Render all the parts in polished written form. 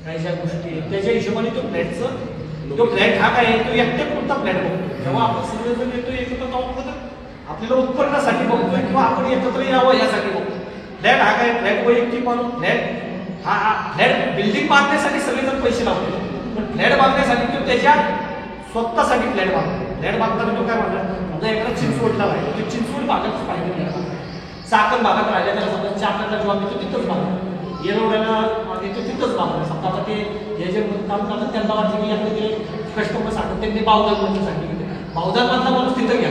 काही ज्या गोष्टी त्याच्या हिशोबाने तो फ्लॅट हा काय आहे तो एकट्या कोणता फ्लॅट बघतो. जेव्हा आपण सर्वजण येतो एकत्र तेव्हा आपल्याला उत्पन्नासाठी बघतोय किंवा आपण एकत्र यावं यासाठी बघतो. फ्लॅट हा काय फ्लॅट वैयक्तिक माणूस फ्लॅट बिल्डिंग बांधण्यासाठी सगळेजण पैसे लावतो, पण फ्लॅट बांधण्यासाठी तो त्याच्या स्वतःसाठी फ्लॅट बांधतो. फ्लॅट बांधताना तो काय म्हणणार समजा एखादा चिंचवडला राहिला तो चिंचवड भागातच पाहिजे, चाकण भागात राहिला त्याला समजा चाकणला जॉब देतो तिथंच बांधतो, येरवड्याला देतो तिथंच बांधतो. समजा आता ते हे जे काम करतात त्यांना वाटतं की आपले ते कस्टमर सांगतात त्यांनी बावदानमध्ये सांगितलं बावदानमधला माणूस तिथं घ्या.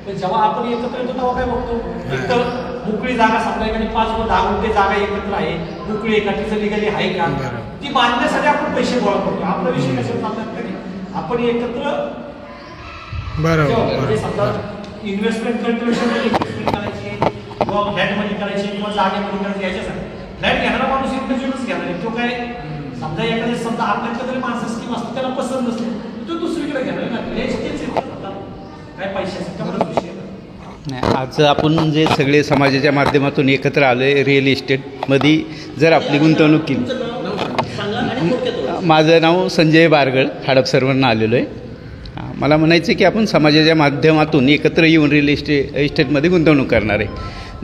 पण जेव्हा आपण एकत्र येतो तेव्हा काय बघतो एकतर मोकळी जागा समजा एखादी 5 व 10 गुंठे जागा एकत्र आहे मोकळी एका तिचं लिगली आहे का ती बांधण्यासाठी आपण पैसे गोळा करतो. आपला विषय कशाला सांगतात की आपण एकत्र म्हणजे समजा इन्व्हेस्टमेंट इन्व्हेस्टमेंट करायची किंवा फ्लॅटमध्ये करायची किंवा जागेमध्ये करायची याच्यासाठी फ्लॅट घेणारा माणूस इन्व्हेस्टमेंटच घेणार आहे. तो काय समजा एखाद्या समजा आपल्याकडे जरी माणसं स्कीम असते त्याला पसंत नसते तो दुसरीकडे घेणार ना काय पैशाचा विषय नाही. आज आपण जे सगळे समाजाच्या माध्यमातून एकत्र आलो आहे रिअल इस्टेटमध्ये जर आपली गुंतवणूक केली. माझं नाव संजय बारगळ हडपसरवरून आलेलो आहे. मला म्हणायचं की आपण समाजाच्या माध्यमातून एकत्र येऊन रिअल इस्टेटमध्ये गुंतवणूक करणार आहे.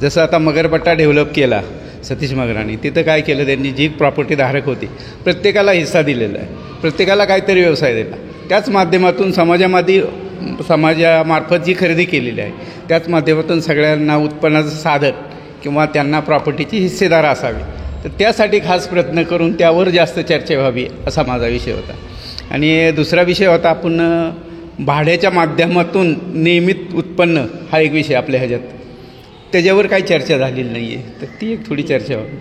जसं आता मगरपट्टा डेव्हलप केला सतीश मगरांनी, तिथं काय केलं त्यांनी जी प्रॉपर्टी धारक होती प्रत्येकाला हिस्सा दिलेला आहे, प्रत्येकाला काहीतरी व्यवसाय दिला. त्याच माध्यमातून समाजामार्फत जी खरेदी केलेली आहे त्याच माध्यमातून सगळ्यांना उत्पन्नाचं साधन किंवा त्यांना प्रॉपर्टीची हिस्सेदार असावी. तर त्यासाठी खास प्रयत्न करून त्यावर जास्त चर्चा व्हावी असा माझा विषय होता. आणि दुसरा विषय होता आपण भाड्याच्या माध्यमातून नियमित उत्पन्न हा एक विषय आपल्या ह्याच्यात त्याच्यावर काही चर्चा झालेली नाही आहे, तर ती एक थोडी चर्चा व्हावी.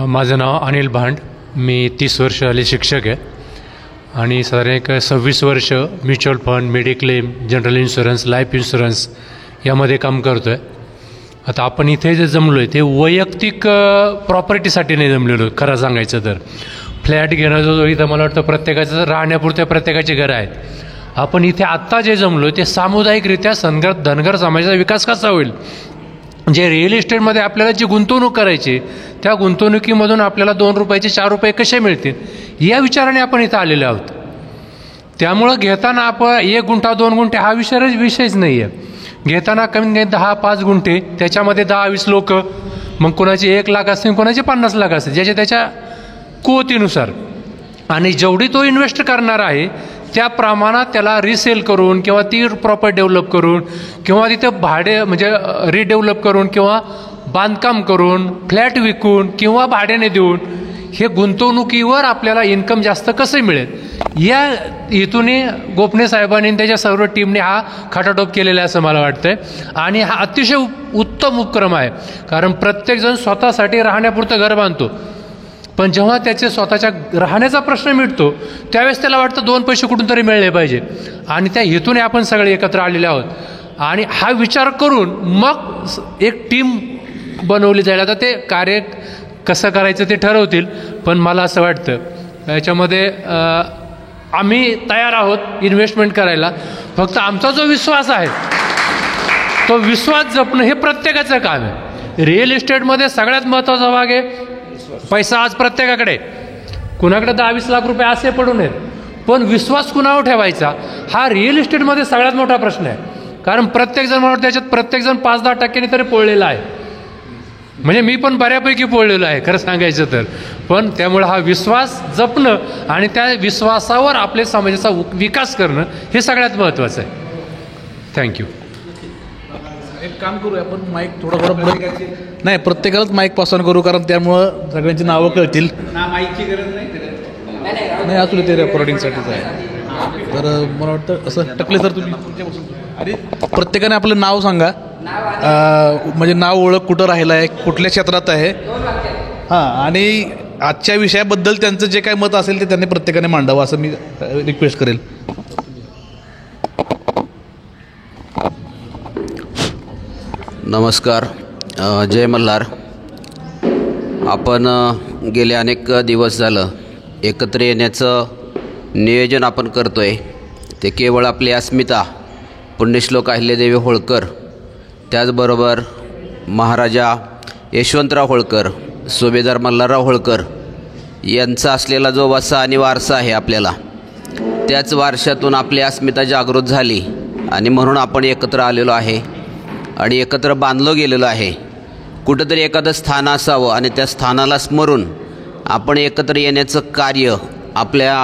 माझं नाव अनिल भांड, मी 30 वर्ष आले शिक्षक आहे आणि साधारण एक 26 वर्ष mutual fund, mediclaim, general insurance, life insurance यामध्ये काम करतो आहे. आता आपण इथे जे जमलो आहे ते वैयक्तिक प्रॉपर्टीसाठी नाही जमलेलो. खरं सांगायचं तर फ्लॅट घेणं जो इथं मला वाटतं प्रत्येकाचं राहण्यापुरते प्रत्येकाची घरं आहेत. आपण इथे आत्ता जे जमलो ते सामुदायिकरित्या धनगर समाजाचा विकास कसा होईल, जे रिअल इस्टेटमध्ये आपल्याला जी गुंतवणूक करायची त्या गुंतवणुकीमधून आपल्याला 2 रुपयाचे 4 रुपये कसे मिळतील या विचाराने आपण इथं आलेलो आहोत. त्यामुळं घेताना आपण 1 गुंठा 2 गुंठे हा विषयच नाही आहे. घेताना कमीत कमी 10-5 गुंठे, त्याच्यामध्ये 10-20 लोक, मग कोणाचे 1 लाख असतील कोणाचे 50 लाख असतील ज्याच्या त्याच्या कुवतीनुसार, आणि जेवढी तो इन्व्हेस्ट करणार आहे त्या प्रमाणात त्याला रिसेल करून किंवा ती प्रॉपर्टी डेव्हलप करून किंवा तिथं भाडे म्हणजे रिडेव्हलप करून किंवा बांधकाम करून फ्लॅट विकून किंवा भाड्याने देऊन हे गुंतवणुकीवर आपल्याला इन्कम जास्त कसं मिळेल या हेतूने गोपने साहेबांनी त्याच्या सर्व टीमने हा खटाटोप केलेला आहे असं मला वाटतंय. आणि हा अतिशय उत्तम उपक्रम आहे, कारण प्रत्येकजण स्वतःसाठी राहण्यापुरतं घर बांधतो, पण जेव्हा त्याचे स्वतःच्या राहण्याचा प्रश्न मिटतो त्यावेळेस त्याला वाटतं 2 पैसे कुठून तरी मिळले पाहिजे, आणि त्या हेतूने आपण सगळे एकत्र आलेले आहोत. आणि हा विचार करून मग एक टीम बनवली जाईल. आता ते कार्य कसं करायचं ते ठरवतील, पण मला असं वाटतं याच्यामध्ये आम्ही तयार आहोत इन्व्हेस्टमेंट करायला. फक्त आमचा जो विश्वास आहे तो विश्वास जपणं हे प्रत्येकाचं काम आहे. रिअल इस्टेटमध्ये सगळ्यात महत्त्वाचा भाग आहे पैसा. आज प्रत्येकाकडे कुणाकडे 10-20 लाख रुपये असे पडून आहेत, पण विश्वास कुणावर ठेवायचा हा रिअल इस्टेटमध्ये सगळ्यात मोठा प्रश्न आहे. कारण प्रत्येकजण म्हणून त्याच्यात प्रत्येकजण 5-10% तरी पोळलेला आहे. म्हणजे मी पण बऱ्यापैकी पोळलेलो आहे खरं सांगायचं तर. पण त्यामुळे हा विश्वास जपणं आणि त्या विश्वासावर आपल्या समाजाचा विकास करणं हे सगळ्यात महत्त्वाचं आहे. थँक्यू. एक काम करूया आपण, माईक थोडं पुढे नाही, प्रत्येकालाच माईक पासन करू, कारण त्यामुळं सगळ्यांची नावं कळतील. माईकची गरज नाही असू ते रेकॉर्डिंगसाठीच आहे. तर मला वाटतं असं टकले सर तुम्ही प्रत्येकाने आपलं नाव सांगा, म्हणजे नाव, ओळख, कुठं राहिलं आहे, कुठल्या क्षेत्रात आहे, हां, आणि आजच्या विषयाबद्दल त्यांचं जे काय मत असेल ते त्यांनी प्रत्येकाने मांडावं असं मी रिक्वेस्ट करेल. नमस्कार, जय मल्हार. आपण गेले अनेक दिवस झालं एकत्र येण्याचं नियोजन आपण करतो आहे. ते केवळ आपली अस्मिता पुण्यश्लोक अहिल्यादेवी होळकर, त्याचबरोबर महाराजा यशवंतराव होळकर, सुभेदार मल्हारराव होळकर यांचा असलेला जो वसा आणि वारसा आहे आपल्याला, त्याच वारशातून आपली अस्मिता जागृत झाली आणि म्हणून आपण एकत्र आलेलो आहे आणि एकत्र बांधलो गेलेलो आहे. कुठंतरी एखादं स्थान असावं आणि त्या स्थानाला स्मरून आपण एकत्र येण्याचं कार्य आपल्या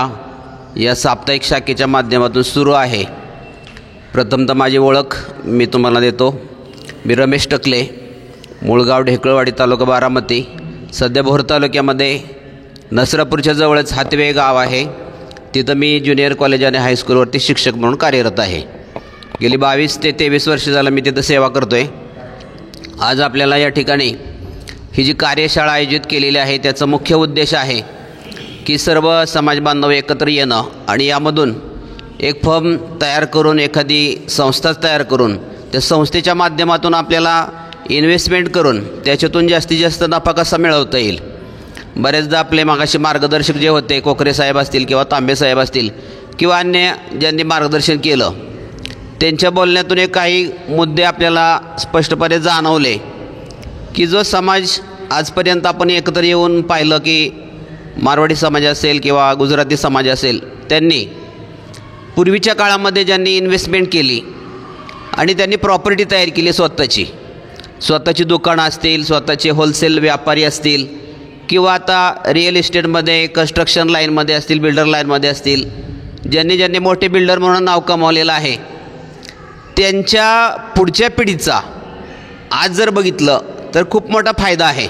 या साप्ताहिक शाखेच्या माध्यमातून सुरू आहे. प्रथमतः माझी ओळख मी तुम्हाला देतो. मी रमेश टकले, मूळगाव ढेकळवाडी, तालुका बारामती. सध्या भोर तालुक्यामध्ये नसरापूरच्या जवळच हातवे गाव आहे, तिथं मी ज्युनियर कॉलेज आणि हायस्कूलवरती शिक्षक म्हणून कार्यरत आहे. गेली 22 ते 23 वर्ष झालं मी तिथं सेवा करतो आहे. आज आपल्याला या ठिकाणी ही जी कार्यशाळा आयोजित केलेली आहे त्याचा मुख्य उद्देश आहे की सर्व समाज बांधव एकत्र येणं आणि यामधून एक फर्म तयार करून, एखादी संस्था तयार करून त्या संस्थेच्या माध्यमातून आपल्याला इन्व्हेस्टमेंट करून त्याच्यातून जास्तीत जास्त नफा कसा मिळवता येईल. बरेचदा आपले मागाशी मार्गदर्शक जे होते, कोकरे साहेब असतील किंवा तांबे साहेब असतील किंवा अन्य ज्यांनी मार्गदर्शन केलं, त्यांच्या बोलण्यातून एक काही मुद्दे आपल्याला स्पष्टपणे जाणवले की जो समाज आजपर्यंत आपण एकत्र येऊन पाहिलं की मारवाडी समाज असेल किंवा गुजराती समाज असेल, त्यांनी पूर्वीच्या काळामध्ये ज्यांनी इन्व्हेस्टमेंट केली आणि त्यांनी प्रॉपर्टी तयार केली, स्वतःची दुकानं असतील, स्वतःचे होलसेल व्यापारी असतील किंवा आता रिअल इस्टेटमध्ये, कन्स्ट्रक्शन लाईनमध्ये असतील, बिल्डर लाईनमध्ये असतील, ज्यांनी मोठे बिल्डर म्हणून नाव कमावलेलं आहे, त्यांच्या पुढच्या पिढीचा आज जर बघितलं तर खूप मोठा फायदा आहे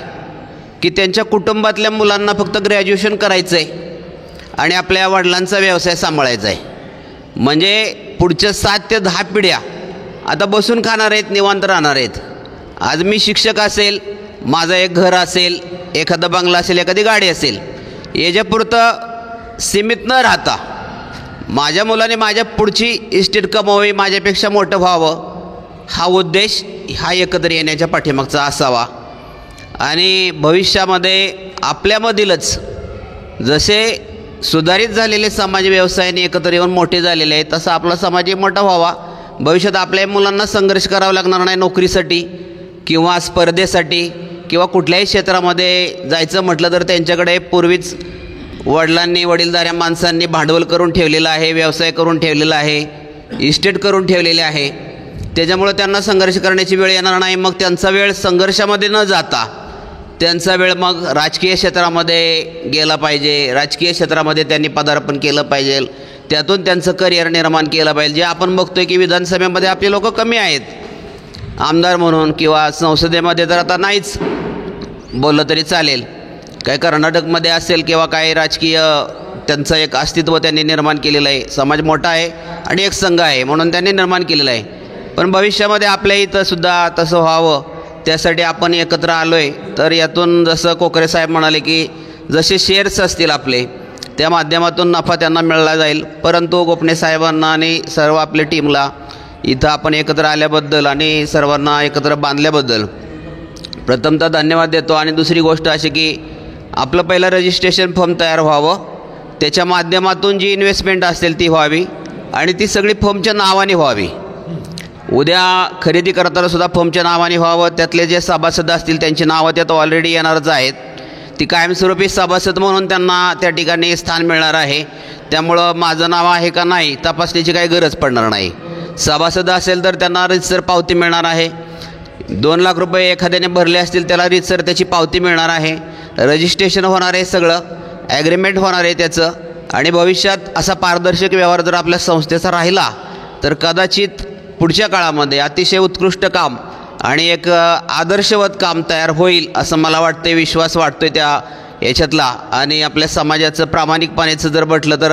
की त्यांच्या कुटुंबातल्या मुलांना फक्त ग्रॅज्युएशन करायचं आहे आणि आपल्या वडिलांचा व्यवसाय सांभाळायचा आहे. म्हणजे पुढच्या 7 ते 10 पिढ्या आता बसून खाणार आहेत, निवांत राहणार आहेत. आज मी शिक्षक असेल, माझं एक घर असेल, एखादा बंगला असेल, एखादी गाडी असेल, याच्यापुरतं सीमित न राहता माझ्या मुलाने माझ्या पुढची इस्टेट कमावी, माझ्यापेक्षा मोठं व्हावं, हा उद्देश हा एकत्र येण्याच्या पाठीमागचा असावा. आणि भविष्यामध्ये आपल्यामधीलच जसे सुधारित झालेले समाज व्यवसायाने एकत्र येऊन मोठे झालेले आहेत, तसा आपला समाजही मोठा व्हावा. भविष्यात आपल्या मुलांना संघर्ष करावा लागणार नाही नोकरीसाठी किंवा स्पर्धेसाठी किंवा कुठल्याही क्षेत्रामध्ये जायचं म्हटलं तर त्यांच्याकडे पूर्वीच वडिलांनी, वडीलधाऱ्या माणसांनी भांडवल करून ठेवलेलं आहे, व्यवसाय करून ठेवलेला आहे, इस्टेट करून ठेवलेले आहे. त्याच्यामुळं त्यांना संघर्ष करण्याची वेळ येणार नाही. मग त्यांचा वेळ संघर्षामध्ये न जाता त्यांचा वेळ मग राजकीय क्षेत्रामध्ये गेला पाहिजे, राजकीय क्षेत्रामध्ये त्यांनी पदार्पण केलं पाहिजे, त्यातून त्यांचं करिअर निर्माण केलं पाहिजे. जे आपण बघतोय की विधानसभेमध्ये आपले लोक कमी आहेत आमदार म्हणून किंवा संसदेमध्ये तर आता नाहीच बोललं तरी चालेल. काय कर्नाटकमध्ये असेल किंवा काय राजकीय त्यांचं एक अस्तित्व त्यांनी निर्माण केलेलं आहे. समाज मोठा आहे आणि एक संघ आहे म्हणून त्यांनी निर्माण केलेलं आहे. पण भविष्यामध्ये आपल्या इथं सुद्धा तसं व्हावं त्यासाठी आपण एकत्र आलो आहे. तर यातून जसं कोकरे साहेब म्हणाले की जसे शेअर्स असतील आपले, त्या माध्यमातून नफा त्यांना मिळाला जाईल. परंतु गोपणे साहेबांना आणि सर्व आपल्या टीमला इथं आपण एकत्र आल्याबद्दल आणि सर्वांना एकत्र बांधल्याबद्दल प्रथमतः धन्यवाद देतो. आणि दुसरी गोष्ट अशी की आपलं पहिलं रजिस्ट्रेशन फॉर्म तयार व्हावं, त्याच्या माध्यमातून जी इन्व्हेस्टमेंट असेल ती व्हावी आणि ती सगळी फर्मच्या नावाने व्हावी. उद्या खरेदी करताना सुद्धा फर्मच्या नावाने व्हावं. त्यातले जे सभासद असतील त्यांची नावं त्यात ऑलरेडी येणारच आहेत. ती कायमस्वरूपी सभासद म्हणून त्यांना त्या ठिकाणी स्थान मिळणार आहे. त्यामुळं माझं नाव आहे का नाही तपासण्याची काही गरज पडणार नाही. सभासद असेल तर त्यांना रीतसर पावती मिळणार आहे. 2 लाख रुपये एखाद्याने भरले असतील त्याला रीतसर त्याची पावती मिळणार आहे. रजिस्ट्रेशन होणार आहे, सगळं ॲग्रीमेंट होणार आहे त्याचं. आणि भविष्यात असा पारदर्शक व्यवहार जर आपल्या संस्थेचा राहिला तर कदाचित पुढच्या काळामध्ये अतिशय उत्कृष्ट काम आणि एक आदर्शवत काम तयार होईल असं मला वाटतं, विश्वास वाटतोय त्या याच्यातला. आणि आपल्या समाजाचं प्रामाणिकपणाचं जर म्हटलं तर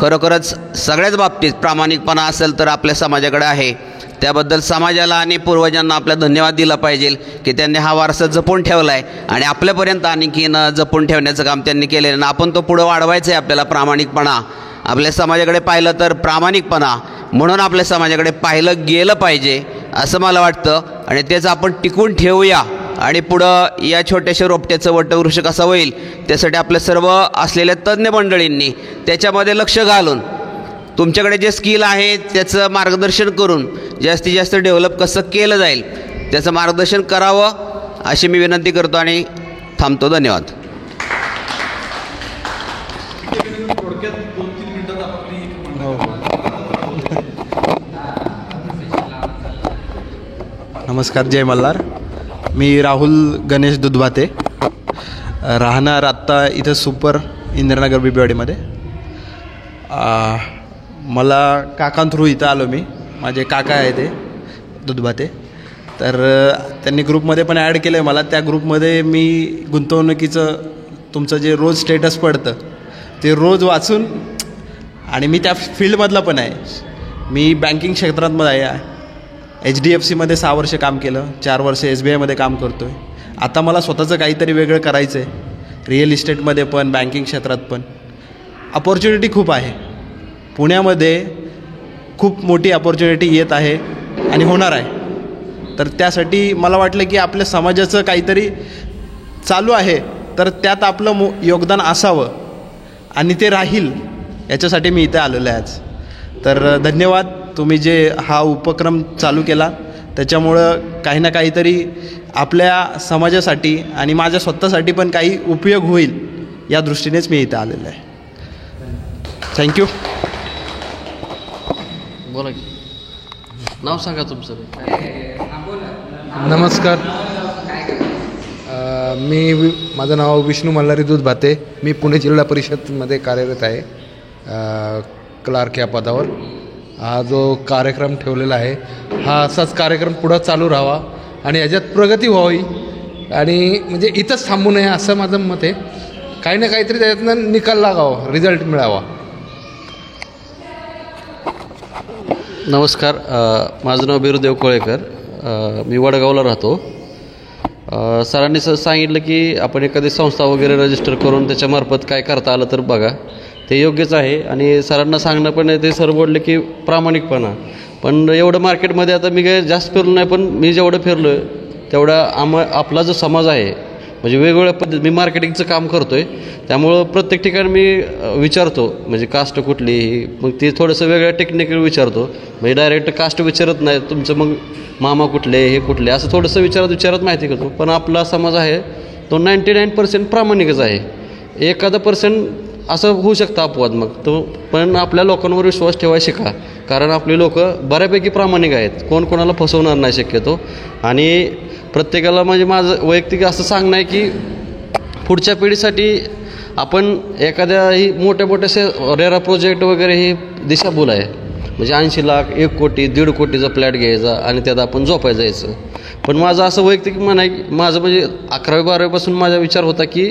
खरोखरच सगळ्याच बाबतीत प्रामाणिकपणा असेल तर आपल्या समाजाकडे आहे. त्याबद्दल समाजाला आणि पूर्वजांना आपला धन्यवाद दिला पाहिजे की त्यांनी हा वारसा जपून ठेवला आहे आणि आपल्यापर्यंत आणखीन जपून ठेवण्याचं काम त्यांनी केलेलं आहे. आपण तो पुढं वाढवायचं आहे. आपल्याला प्रामाणिकपणा आपल्या समाजाकडे पाहिलं तर प्रामाणिकपणा म्हणून आपल्या समाजाकडे पाहिलं गेलं पाहिजे असं मला वाटतं. आणि तेच आपण टिकून ठेवूया आणि पुढं या छोट्याशा रोपट्याचं वटवृक्ष कसा होईल त्यासाठी आपल्या सर्व असलेल्या तज्ज्ञ मंडळींनी त्याच्यामध्ये लक्ष घालून तुमच्याकडे जे स्किल आहे त्याचं मार्गदर्शन करून जास्तीत जास्त डेव्हलप कसं केलं जाईल त्याचं मार्गदर्शन करावं. अशी मी विनंती करतो आणि थांबतो. धन्यवाद. नमस्कार, जय मल्हार. मी राहुल गणेश दुधभाते, राहणार आत्ता इथं सुपर इंदिरानगर बीबीवाडीमध्ये. मला काकां थ्रू इथं आलो मी. माझे काका आहे ते दुधभाते, तर त्यांनी ग्रुपमध्ये पण ॲड केलं आहे मला. त्या ग्रुपमध्ये मी गुंतवणुकीचं तुमचं जे रोज स्टेटस पडतं ते रोज वाचून, आणि मी त्या फील्डमधला पण आहे. मी बँकिंग क्षेत्रामध्ये आहे. HDFCमध्ये 6 वर्ष काम केलं, 4 वर्ष SBIमध्ये काम करतो आहे. आता मला स्वतःचं काहीतरी वेगळं करायचं आहे. रिअल इस्टेटमध्ये पण, बँकिंग क्षेत्रात पण अपॉर्च्युनिटी खूप आहे. पुण्यामध्ये खूप मोठी अपॉर्च्युनिटी येत आहे आणि होणार आहे. तर त्यासाठी मला वाटलं की आपल्या समाजाचं काहीतरी चालू आहे, तर त्यात आपलं योगदान असावं आणि ते राहील, याच्यासाठी मी इथे आलेलो आहे आज. तर धन्यवाद. तुम्ही जे हा उपक्रम चालू केला त्याच्यामुळं काही ना काहीतरी आपल्या समाजासाठी आणि माझ्या स्वतःसाठी पण काही उपयोग होईल, या दृष्टीनेच मी इथे आलेलो आहे. थँक्यू. बोला की नाव सांगा तुमचं. नमस्कार, माझं नाव विष्णू मल्हारी दुधभाते. मी पुणे जिल्हा परिषदमध्ये कार्यरत आहे, क्लार्क या पदावर. हा जो कार्यक्रम ठेवलेला आहे, हा असाच कार्यक्रम पुढं चालू राहावा आणि याच्यात प्रगती व्हावी, आणि म्हणजे इथंच थांबू नये असं माझं मत आहे. काही ना काहीतरी त्याच्यातनं निकाल लागावा, रिझल्ट मिळावा. नमस्कार, माझं नाव बिरुदेव कोळेकर. मी वडगावला राहतो. सरांनी सांगितलं की आपण एखादी संस्था वगैरे रजिस्टर करून त्याच्यामार्फत काय करता आलं तर बघा, ते योग्यच आहे. आणि सरांना सांगणं पण ते सर बोलले की प्रामाणिकपणा. पण एवढं मार्केटमध्ये आता मी काय जास्त फिरलो नाही, पण मी जेवढं फिरलो तेवढा आपला जो समाज आहे, म्हणजे वेगवेगळ्या पद्धती, मी मार्केटिंगचं काम करतो आहे, त्यामुळं प्रत्येक ठिकाणी मी विचारतो म्हणजे कास्ट कुठली, मग ते थोडंसं वेगळ्या टेक्निकल विचारतो. म्हणजे डायरेक्ट कास्ट विचारत नाही, तुमचं मग मामा कुठले, हे कुठले, असं थोडंसं विचारत माहिती करतो. पण आपला समाज आहे तो 99% प्रामाणिकच आहे. 1% असं होऊ शकतं अपवाद, मग तो पण आपल्या लोकांवर विश्वास ठेवायला शिका, कारण आपली लोक बऱ्यापैकी प्रामाणिक आहेत. कोण कोणाला फसवणार नाही शक्यतो. आणि प्रत्येकाला म्हणजे माझं वैयक्तिक असं सांगणं आहे की पुढच्या पिढीसाठी आपण एखाद्या ही मोठ्या रेरा प्रोजेक्ट वगैरे ही दिशाभूल आहे. म्हणजे 80 लाख, 1 कोटी, 1.5 कोटीचा फ्लॅट घ्यायचा आणि त्यात आपण झोपायला जायचं. पण माझं असं वैयक्तिक म्हणणं आहे की माझं म्हणजे 11वी-12वीपासून माझा विचार होता की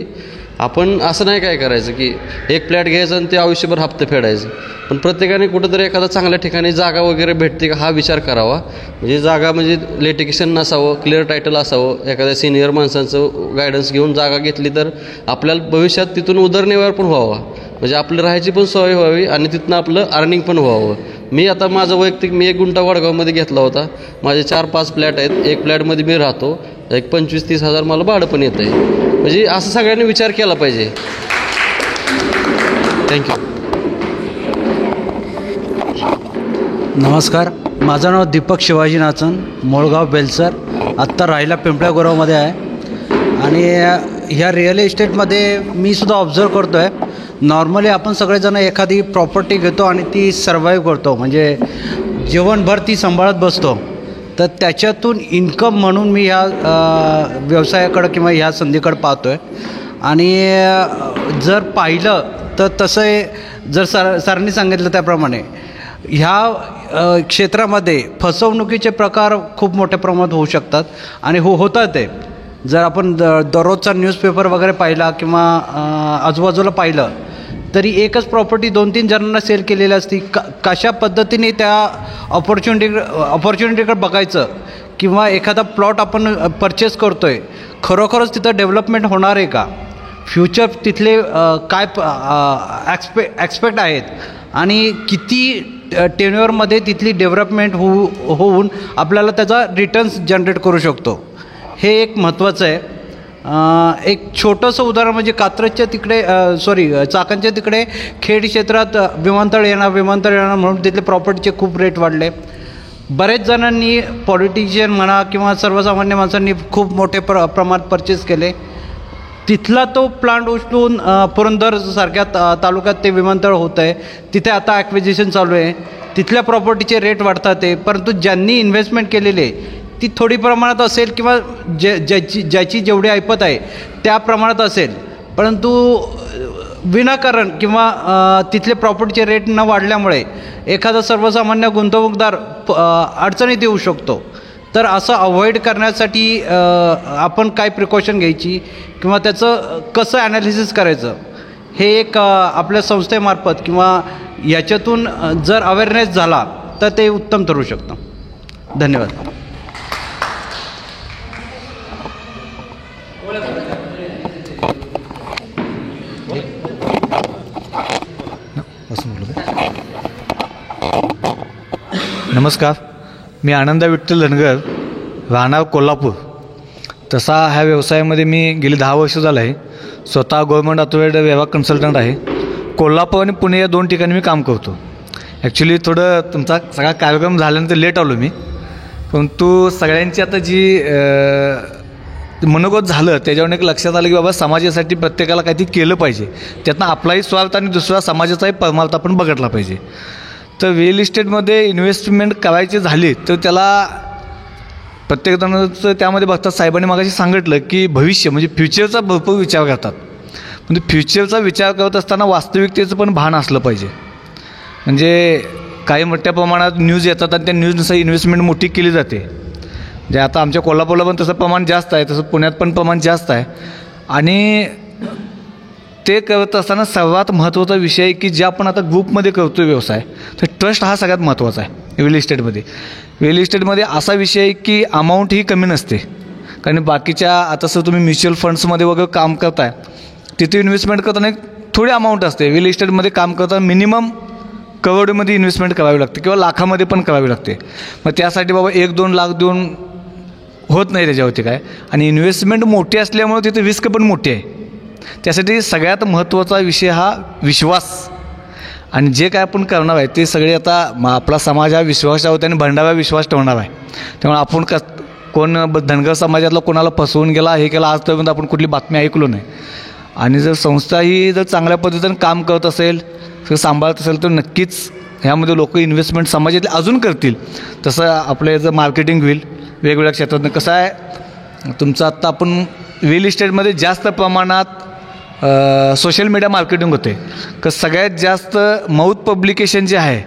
आपण असं नाही काय करायचं की एक फ्लॅट घ्यायचं आणि ते आयुष्यभर हप्ते फेडायचं. पण प्रत्येकाने कुठंतरी एखादा चांगल्या ठिकाणी जागा वगैरे भेटते का हा विचार करावा. म्हणजे जागा म्हणजे लिटिगेशन नसावं, क्लिअर टायटल असावं, एखाद्या सिनियर माणसांचं गायडन्स घेऊन जागा घेतली तर आपल्याला भविष्यात तिथून उदरनिर्वाह पण व्हावा, म्हणजे आपली राहायची पण सोय व्हावी आणि तिथनं आपलं अर्निंग पण व्हावं. मी आता माझं वैयक्तिक 1 गुंठा वडगावमध्ये घेतला होता. माझे 4-5 फ्लॅट आहेत. एक फ्लॅटमध्ये मी राहतो, एक 25-30 हजार मला भाडं पण येतं आहे. म्हणजे असं सगळ्यांनी विचार केला पाहिजे. थँक्यू. नमस्कार, माझं नाव दीपक शिवाजी नाचन, मोळगाव बेलसर. आत्ता राहायला पिंपळ्या गोरावमध्ये आहे. आणि ह्या रिअल इस्टेटमध्ये मी सुद्धा ऑब्झर्व करतो आहे, नॉर्मली आपण सगळेजण एखादी प्रॉपर्टी घेतो आणि ती सर्वाईव्ह करतो, म्हणजे जीवनभर ती सांभाळत बसतो. तर त्याच्यातून इन्कम म्हणून मी ह्या व्यवसायाकडं किंवा ह्या संधीकडं पाहतो आहे. आणि जर पाहिलं तर तसं जर सरांनी सांगितलं त्याप्रमाणे ह्या क्षेत्रामध्ये फसवणुकीचे प्रकार खूप मोठ्या प्रमाणात होऊ शकतात आणि होतात ते. जर आपण दररोजचा न्यूजपेपर वगैरे पाहिला किंवा आजूबाजूला पाहिलं तरी एकच प्रॉपर्टी 2-3 जणांना सेल केलेली असती. कशा पद्धतीने त्या ऑपॉर्च्युनिटीकडे बघायचं, किंवा एखादा प्लॉट आपण परचेस करतो आहे, खरोखरच तिथं डेव्हलपमेंट होणार आहे का, फ्युचर तिथले काय ॲक्सपेक्ट आहेत आणि किती टेन्युअरमध्ये तिथली डेव्हलपमेंट होऊन आपल्याला त्याचा रिटर्न्स जनरेट करू शकतो, हे एक महत्त्वाचं आहे. एक छोटंसं उदाहरण म्हणजे कात्रजच्या तिकडे चाकणच्या तिकडे खेड क्षेत्रात विमानतळ येणार म्हणून तिथले प्रॉपर्टीचे खूप रेट वाढले. बरेच जणांनी पॉलिटिशियन म्हणा किंवा सर्वसामान्य माणसांनी खूप मोठे प्रमाणात परचेस केले. तिथला तो प्लांट उचलून पुरंदरसारख्या तालुक्यात ते विमानतळ होतं आहे, तिथे आता ॲक्विजिशन चालू आहे. तिथल्या प्रॉपर्टीचे रेट वाढतात आहे, परंतु ज्यांनी इन्व्हेस्टमेंट केलेली आहे ती थोडी प्रमाणात असेल किंवा ज्याची जेवढी ऐपत आहे त्या प्रमाणात असेल, परंतु विनाकारण किंवा तिथले प्रॉपर्टीचे रेट न वाढल्यामुळे एखादा सर्वसामान्य गुंतवणूकदार अडचणीत येऊ शकतो. तर असं अवॉइड करण्यासाठी आपण काय प्रिकॉशन घ्यायची किंवा त्याचं कसं ॲनालिसिस करायचं हे एक आपल्या संस्थेमार्फत किंवा याच्यातून जर अवेअरनेस झाला तर ते उत्तम ठरू शकतं. धन्यवाद. नमस्कार, मी आनंदा विठ्ठल धनगर, राहणार कोल्हापूर. तसा ह्या व्यवसायामध्ये मी गेली 10 वर्ष झालं आहे. स्वतः गव्हर्मेंट अथॉरिटी व्यवहार कन्सल्टंट आहे. कोल्हापूर आणि पुणे या 2 ठिकाणी मी काम करतो. ॲक्च्युली थोडं तुमचा सगळा कार्यक्रम झाल्यानंतर लेट आलो मी, परंतु सगळ्यांची आता जी मनोगत झालं त्याच्यावर एक लक्षात आलं की बाबा समाजासाठी प्रत्येकाला काहीतरी केलं पाहिजे, त्यातनं आपलाही स्वार्थ आणि दुसरा समाजाचाही परमार्थ आपण बघितला पाहिजे. तर रिअल इस्टेटमध्ये इन्व्हेस्टमेंट करायची झाली तर त्याला प्रत्येकजणाचं त्यामध्ये बघतात. साहेबांनी मागाशी सांगितलं की भविष्य म्हणजे फ्युचरचा भरपूर विचार करतात, म्हणजे फ्युचरचा विचार करत असताना वास्तविकतेचं पण भान असलं पाहिजे. म्हणजे काही मोठ्या प्रमाणात न्यूज येतात आणि त्या न्यूजनुसार इन्व्हेस्टमेंट मोठी केली जाते. म्हणजे आता आमच्या कोल्हापूरला पण तसं प्रमाण जास्त आहे, तसं पुण्यात पण प्रमाण जास्त आहे. आणि ते करत असताना सर्वात महत्त्वाचा विषय की जे आपण आता ग्रुपमध्ये करतो आहे व्यवसाय, तर ट्रस्ट हा सगळ्यात महत्त्वाचा आहे रिअल इस्टेटमध्ये. रिअल इस्टेटमध्ये असा विषय आहे की अमाऊंट ही कमी नसते, कारण बाकीच्या आता जसं तुम्ही म्युच्युअल फंड्समध्ये वगैरे काम करताय तिथे इन्व्हेस्टमेंट करताना एक थोडी अमाऊंट असते. रिअल इस्टेटमध्ये काम करताना मिनिमम करोडमध्ये इन्व्हेस्टमेंट करावी लागते किंवा लाखामध्ये पण करावी लागते. मग त्यासाठी बाबा 1-2 लाख देऊन होत नाही त्याच्यावरती काय, आणि इन्व्हेस्टमेंट मोठी असल्यामुळे तिथे रिस्क पण मोठी आहे. त्यासाठी सगळ्यात महत्त्वाचा विषय हा विश्वास. आणि जे काय आपण करणार आहे ते सगळे आता आपला समाज हा विश्वासावर आणि भंडारा विश्वास ठेवणार आहे. त्यामुळे आपण कोण धनगर समाजातला कोणाला फसवून गेला हे केला आजपर्यंत आपण कुठली बातमी ऐकलो नाही. आणि जर संस्था ही जर चांगल्या पद्धतीनं काम करत असेल, सांभाळत असेल तर नक्कीच ह्यामध्ये लोक इन्व्हेस्टमेंट समाजातले अजून करतील. तसं आपलं जर मार्केटिंग होईल वेगवेगळ्या क्षेत्रातनं. कसं आहे तुमचं आत्ता आपण रिअल इस्टेटमध्ये जास्त प्रमाणात सोशल मीडिया मार्केटिंग होते, तर सगळ्यात जास्त माउथ पब्लिकेशन जे आहे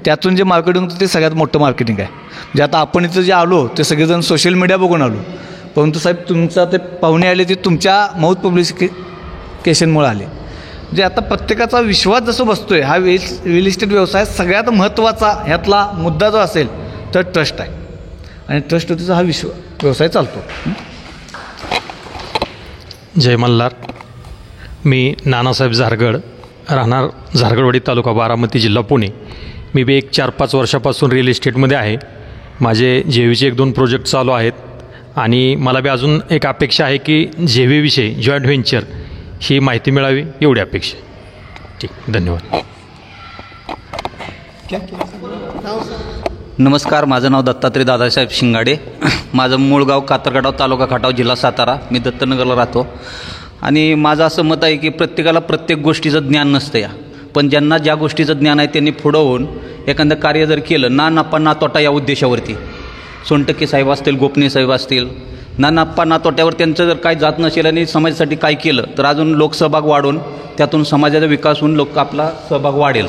त्यातून जे मार्केटिंग होतं ते सगळ्यात मोठं मार्केटिंग आहे. म्हणजे आता आपण इथं जे आलो ते सगळेजण सोशल मीडिया बघून आलो, परंतु साहेब तुमचा ते पाहुणे आले ते तुमच्या माउथ पब्लिकेशनमुळे आले. म्हणजे आता प्रत्येकाचा विश्वास जसं बसतो आहे हा रिअल इस्टेट व्यवसाय सगळ्यात महत्त्वाचा ह्यातला मुद्दा जो असेल तर ट्रस्ट आहे, आणि ट्रस्ट होतीचा हा व्यवसाय चालतो. जय मल्हार. मी नानासाहेब झारगड, राहणार झारगडवाडी तालुका बारामती जिल्हा पुणे. मी बी एक 4-5 वर्षापासून रिअल इस्टेटमध्ये आहे. माझे जेवीचे 1-2 प्रोजेक्ट चालू आहेत आणि मला बी अजून एक अपेक्षा आहे की जेवीविषयी जॉईंट व्हेंचर ही माहिती मिळावी एवढी अपेक्षा. ठीक, धन्यवाद. नमस्कार, माझं नाव दत्तात्रय दादासाहेब शिंगाडे. माझं मूळ गाव कातरगडाव, तालुका खटाव, जिल्हा सातारा. मी दत्तनगरला राहतो. आणि माझं असं मत आहे की प्रत्येकाला प्रत्येक गोष्टीचं ज्ञान नसतं या, पण ज्यांना ज्या गोष्टीचं ज्ञान आहे त्यांनी पुढं होऊन एखादं कार्य जर केलं ना नफा ना तोटा या उद्देशावरती, सोनटक्के साहेब असतील, गोपने साहेब असतील, ना नफा ना तोट्यावर त्यांचं जर काय जात नसेल आणि समाजासाठी काय केलं तर अजून लोकसहभाग वाढून त्यातून समाजाचा विकास होऊन लोक आपला सहभाग वाढेल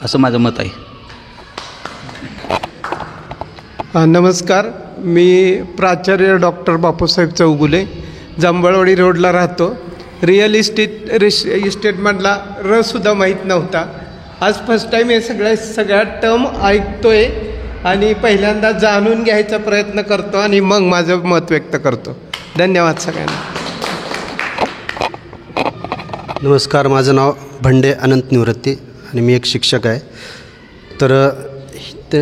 असं माझं मत आहे. नमस्कार, मी प्राचार्य डॉक्टर बापूसाहेब चौगुले, जांभळवाडी रोडला राहतो. रिअल इस्टेटमधला रसुद्धा माहीत नव्हता. आज फर्स्ट टाईम हे सगळ्या टर्म ऐकतोय आणि पहिल्यांदा जाणून घ्यायचा प्रयत्न करतो आणि मग माझं मत व्यक्त करतो. धन्यवाद सगळ्यांना. नमस्कार, माझं नाव भंडे अनंत निवृत्ती आणि मी एक शिक्षक आहे. तर ते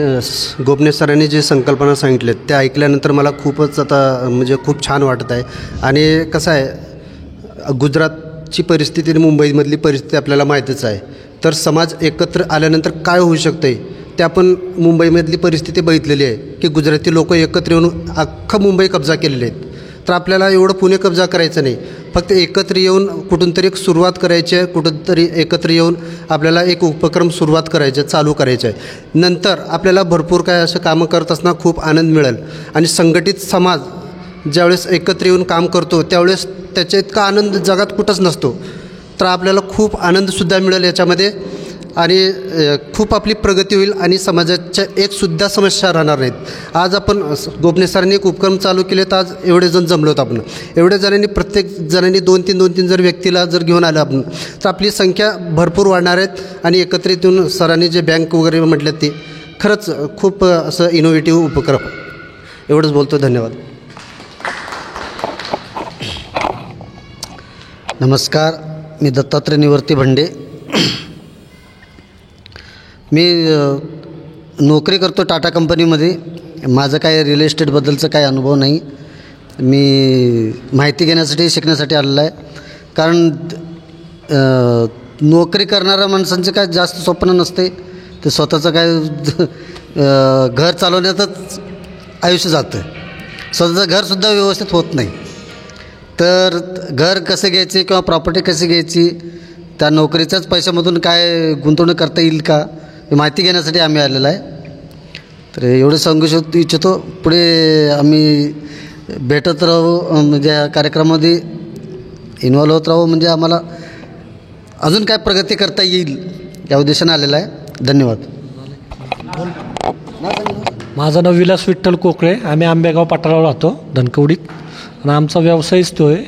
गोपने सरांनी जे संकल्पना सांगितल्यात त्या ऐकल्यानंतर मला खूपच आता म्हणजे खूप छान वाटत आहे. आणि कसं आहे गुजरातची परिस्थिती आणि मुंबईमधली परिस्थिती आपल्याला माहीतच आहे. तर समाज एकत्र आल्यानंतर काय होऊ शकतं आहे त्या पण मुंबईमधली परिस्थिती बघितलेली आहे की गुजराती लोक एकत्र येऊन अख्खं मुंबई कब्जा केलेले आहेत. तर आपल्याला एवढं पुणे कब्जा करायचं नाही, फक्त एकत्र येऊन कुठून तरी एक सुरुवात करायची आहे, कुठून तरी एकत्र येऊन आपल्याला एक उपक्रम सुरुवात करायचे चालू करायचे आहे. नंतर आपल्याला भरपूर काय असं कामं करत असताना खूप आनंद मिळेल. आणि संघटित समाज ज्यावेळेस एकत्र येऊन काम करतो त्यावेळेस त्याच्या इतका आनंद जगात कुठंच नसतो. तर आपल्याला खूप आनंदसुद्धा मिळेल याच्यामध्ये आणि खूप आपली प्रगती होईल आणि समाजाच्या एकसुद्धा समस्या राहणार नाहीत. आज आपण गोपने सरांनी एक उपक्रम चालू केले तर आज एवढे जण जमलो होतो आपण. एवढ्या जणांनी प्रत्येक जणांनी 2-3 जर व्यक्तीला जर घेऊन आलं आपण तर आपली संख्या भरपूर वाढणार आहेत. आणि एकत्रित येऊन सरांनी जे बँक वगैरे म्हटलं ते खरंच खूप असं इनोव्हेटिव्ह उपक्रम. एवढंच बोलतो. धन्यवाद. नमस्कार, मी दत्तात्रय निवर्ती भंडे. मी नोकरी करतो टाटा कंपनीमध्ये. माझं काय रिअल इस्टेटबद्दलचं काही अनुभव नाही. मी माहिती घेण्यासाठी शिकण्यासाठी आलेलं आहे. कारण नोकरी करणाऱ्या माणसांचं काय जास्त स्वप्न नसते, ते स्वतःचं काय घर चालवण्यातच आयुष्य जातं. स्वतःचं घरसुद्धा व्यवस्थित होत नाही. तर घर कसे घ्यायचे किंवा प्रॉपर्टी कशी घ्यायची, त्या नोकरीच्याच पैशामधून काय गुंतवणूक करता येईल का, ही माहिती घेण्यासाठी आम्ही आलेलो आहे. तर एवढं सांगू इच्छितो. पुढे आम्ही भेटत राहू, म्हणजे या कार्यक्रमामध्ये इन्व्हॉल्व होत राहू, म्हणजे आम्हाला अजून काय प्रगती करता येईल या उद्देशाने आलेला आहे. धन्यवाद. माझं नाव विलास विठ्ठल कोकळे. आम्ही आंबेगाव पठारावर राहतो, धनकवडीत. आणि आमचा व्यवसायच तो आहे.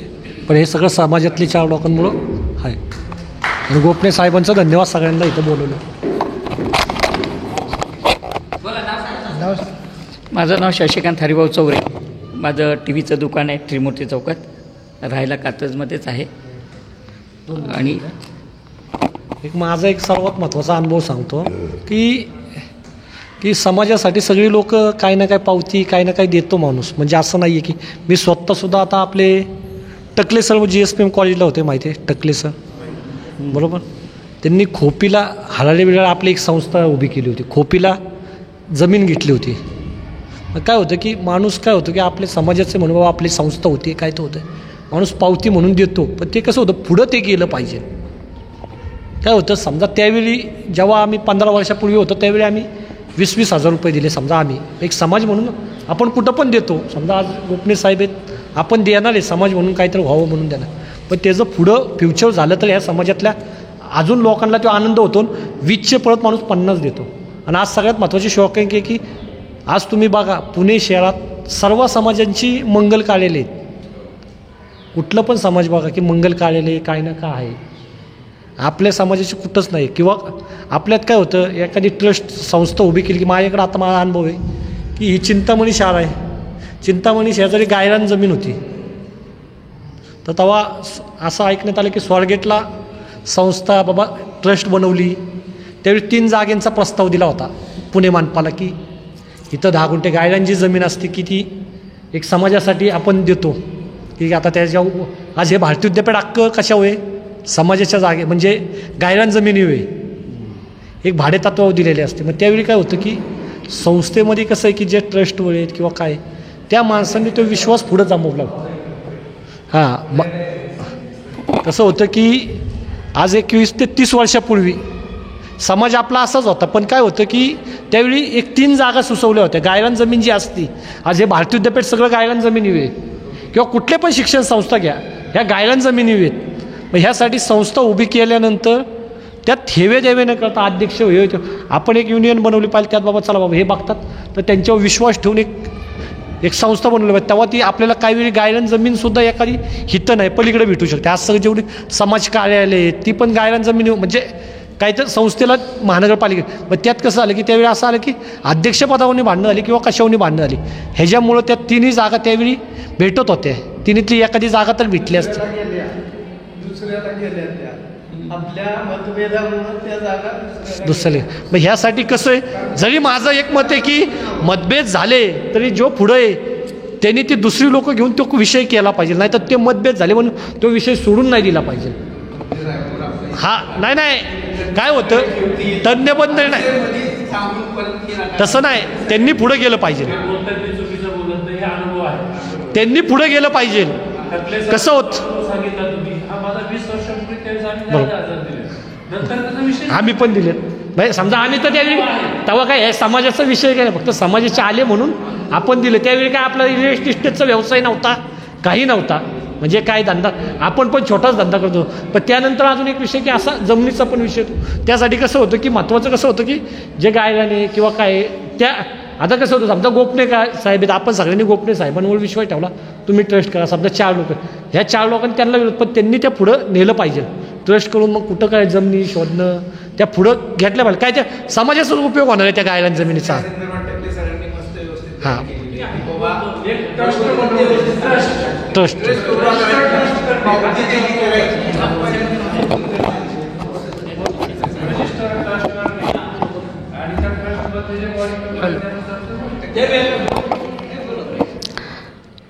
पण हे सगळं समाजातली 4 लोकांमुळं आहे. आणि गोपने साहेबांचं धन्यवाद सगळ्यांना इथं बोलवलं. माझं नाव शशिकांत हरिभाऊ चौरे. माझं टीव्हीचं दुकान आहे त्रिमूर्ती चौकात. राहायला कात्रजमध्येच आहे. आणि माझा एक सर्वात महत्त्वाचा अनुभव सांगतो की समाजासाठी सगळी लोक काही ना काही पावती काही ना काही देतो माणूस. म्हणजे असं नाही आहे की मी स्वतःसुद्धा आता आपले टकले सर GSPM कॉलेजला होते, माहिती आहे टकले सर, बरोबर. त्यांनी खोपीला हराळे बिराळे आपली एक संस्था उभी केली होती. खोपीला जमीन घेतली होती. मग काय होतं की माणूस काय होतं की आपले समाजाचे म्हणून बाबा आपली संस्था होती, काय तर होतं माणूस पावती म्हणून देतो. पण ते कसं होतं पुढं ते गेलं पाहिजे. काय होतं समजा त्यावेळी जेव्हा आम्ही 15 वर्षापूर्वी होतो त्यावेळी आम्ही 20-20 हजार रुपये दिले. समजा आम्ही एक समाज म्हणून आपण कुठं पण देतो. समजा आज गोपने साहेब आहेत, आपण देणार आहे समाज म्हणून काहीतरी व्हावं म्हणून देणार. पण त्याचं पुढं फ्युचर झालं तर ह्या समाजातल्या अजून लोकांना तो आनंद होतो. 20चे परत माणूस 50 देतो. आणि आज सगळ्यात महत्त्वाची शॉकिंग आहे की आज तुम्ही बघा पुणे शहरात सर्व समाजांची मंगल कार्यालय आहेत. कुठलं पण समाज बघा की मंगल कार्यालय काय ना काय आहे. आपल्या समाजाची कुठंच नाही. किंवा आपल्यात काय होतं एखादी ट्रस्ट संस्था उभी केली की माझ्याकडे आता माझा अनुभव आहे की ही चिंतामणी शाळा आहे. चिंतामणी शेजारी गायरान जमीन होती. तर तेव्हा असं ऐकण्यात आलं की स्वारगेटला संस्था बाबा ट्रस्ट बनवली. त्यावेळी 3 जागेंचा प्रस्ताव दिला होता पुणे मानपाला की इथं 10 गुंठे गायरांची जमीन असते की ती एक समाजासाठी आपण देतो की आता त्याच्या आज हे भारतीय विद्यापीठ अक्क कशा होय समाजाच्या जागे म्हणजे गायरान जमिनी होय एक भाडे तत्वावर दिलेले असते. मग त्यावेळी काय होतं की संस्थेमध्ये कसं आहे की जे ट्रस्ट आहेत किंवा काय त्या माणसांनी तो विश्वास पुढं जमवला. हां मग कसं होतं की आज 21 ते 30 वर्षापूर्वी समाज आपला असाच होता. पण काय होतं की त्यावेळी एक 3 जागा सुचवल्या होत्या. गायरान जमीन जी असती आज हे भारतीय विद्यापीठ सगळं गायरान जमिनी आहे किंवा कुठले पण शिक्षण संस्था घ्या ह्या गायरान जमिनी आहेत. मग ह्यासाठी संस्था उभी केल्यानंतर त्यात ठेवे देवे न करता अध्यक्ष हे आपण एक युनियन बनवली पाहिजे. त्यात बाबा चला बाबा हे बघतात तर त्यांच्यावर विश्वास ठेवून एक संस्था बनवली पाहिजे. तेव्हा ती आपल्याला काही वेळी गायरान जमीनसुद्धा एखादी हितं नाही पलीकडे भेटू शकते. आज सगळं जेवढी समाज कार्यालय आहेत ती पण गायरान जमीन म्हणजे काहीतरी संस्थेला महानगरपालिका. मग त्यात कसं झालं की त्यावेळी असं आलं की अध्यक्षपदावरनी भांडणं झाली किंवा कशावरनी भांडणं झाली. ह्याच्यामुळं त्या 3ही जागा त्यावेळी भेटत होत्या. 3हीतली एखादी जागा तर भेटली असते. दुसरे मग ह्यासाठी कसं आहे जरी माझं एक मत आहे की मतभेद झाले तरी जो पुढं आहे त्यांनी ती दुसरी लोक घेऊन तो विषय केला पाहिजे. नाही तर ते मतभेद झाले म्हणून तो विषय सोडून नाही दिला पाहिजे. हा नाही काय होतं तज्ञ बंद नाही तसं नाही, त्यांनी पुढे गेलं पाहिजे. त्यांनी पुढे गेलं पाहिजे. कसं होत आम्ही पण दिलेत भाई. समजा आम्ही तर त्यावेळी तेव्हा काय समाजाचा विषय काय, फक्त समाजाचे आले म्हणून आपण दिले. त्यावेळी काय आपला रिअल इस्टेटचा व्यवसाय नव्हता, काही नव्हता. म्हणजे काय धंदा, आपण पण छोटाच धंदा करतो. पण त्यानंतर अजून एक विषय की असा जमिनीचा पण विषय. त्यासाठी कसं होतं की महत्त्वाचं कसं होतं की जे गायगाने किंवा काय त्या आता कसं होतं, समजा गोपने काय साहेब आहेत, आपण सगळ्यांनी गोपने साहेबांवर विश्वास ठेवला, तुम्ही ट्रस्ट करा. समजा 4 लोक, ह्या 4 लोकांनी त्यांना विरोध, पण त्यांनी त्या पुढं नेलं पाहिजे. ट्रस्ट करून मग कुठं काय जमिनी शोधणं त्या पुढं घेतल्या पाहिजे. काय त्या समाजाचा उपयोग होणार आहे त्या गायगान जमिनीचा. हां ट्रस्ट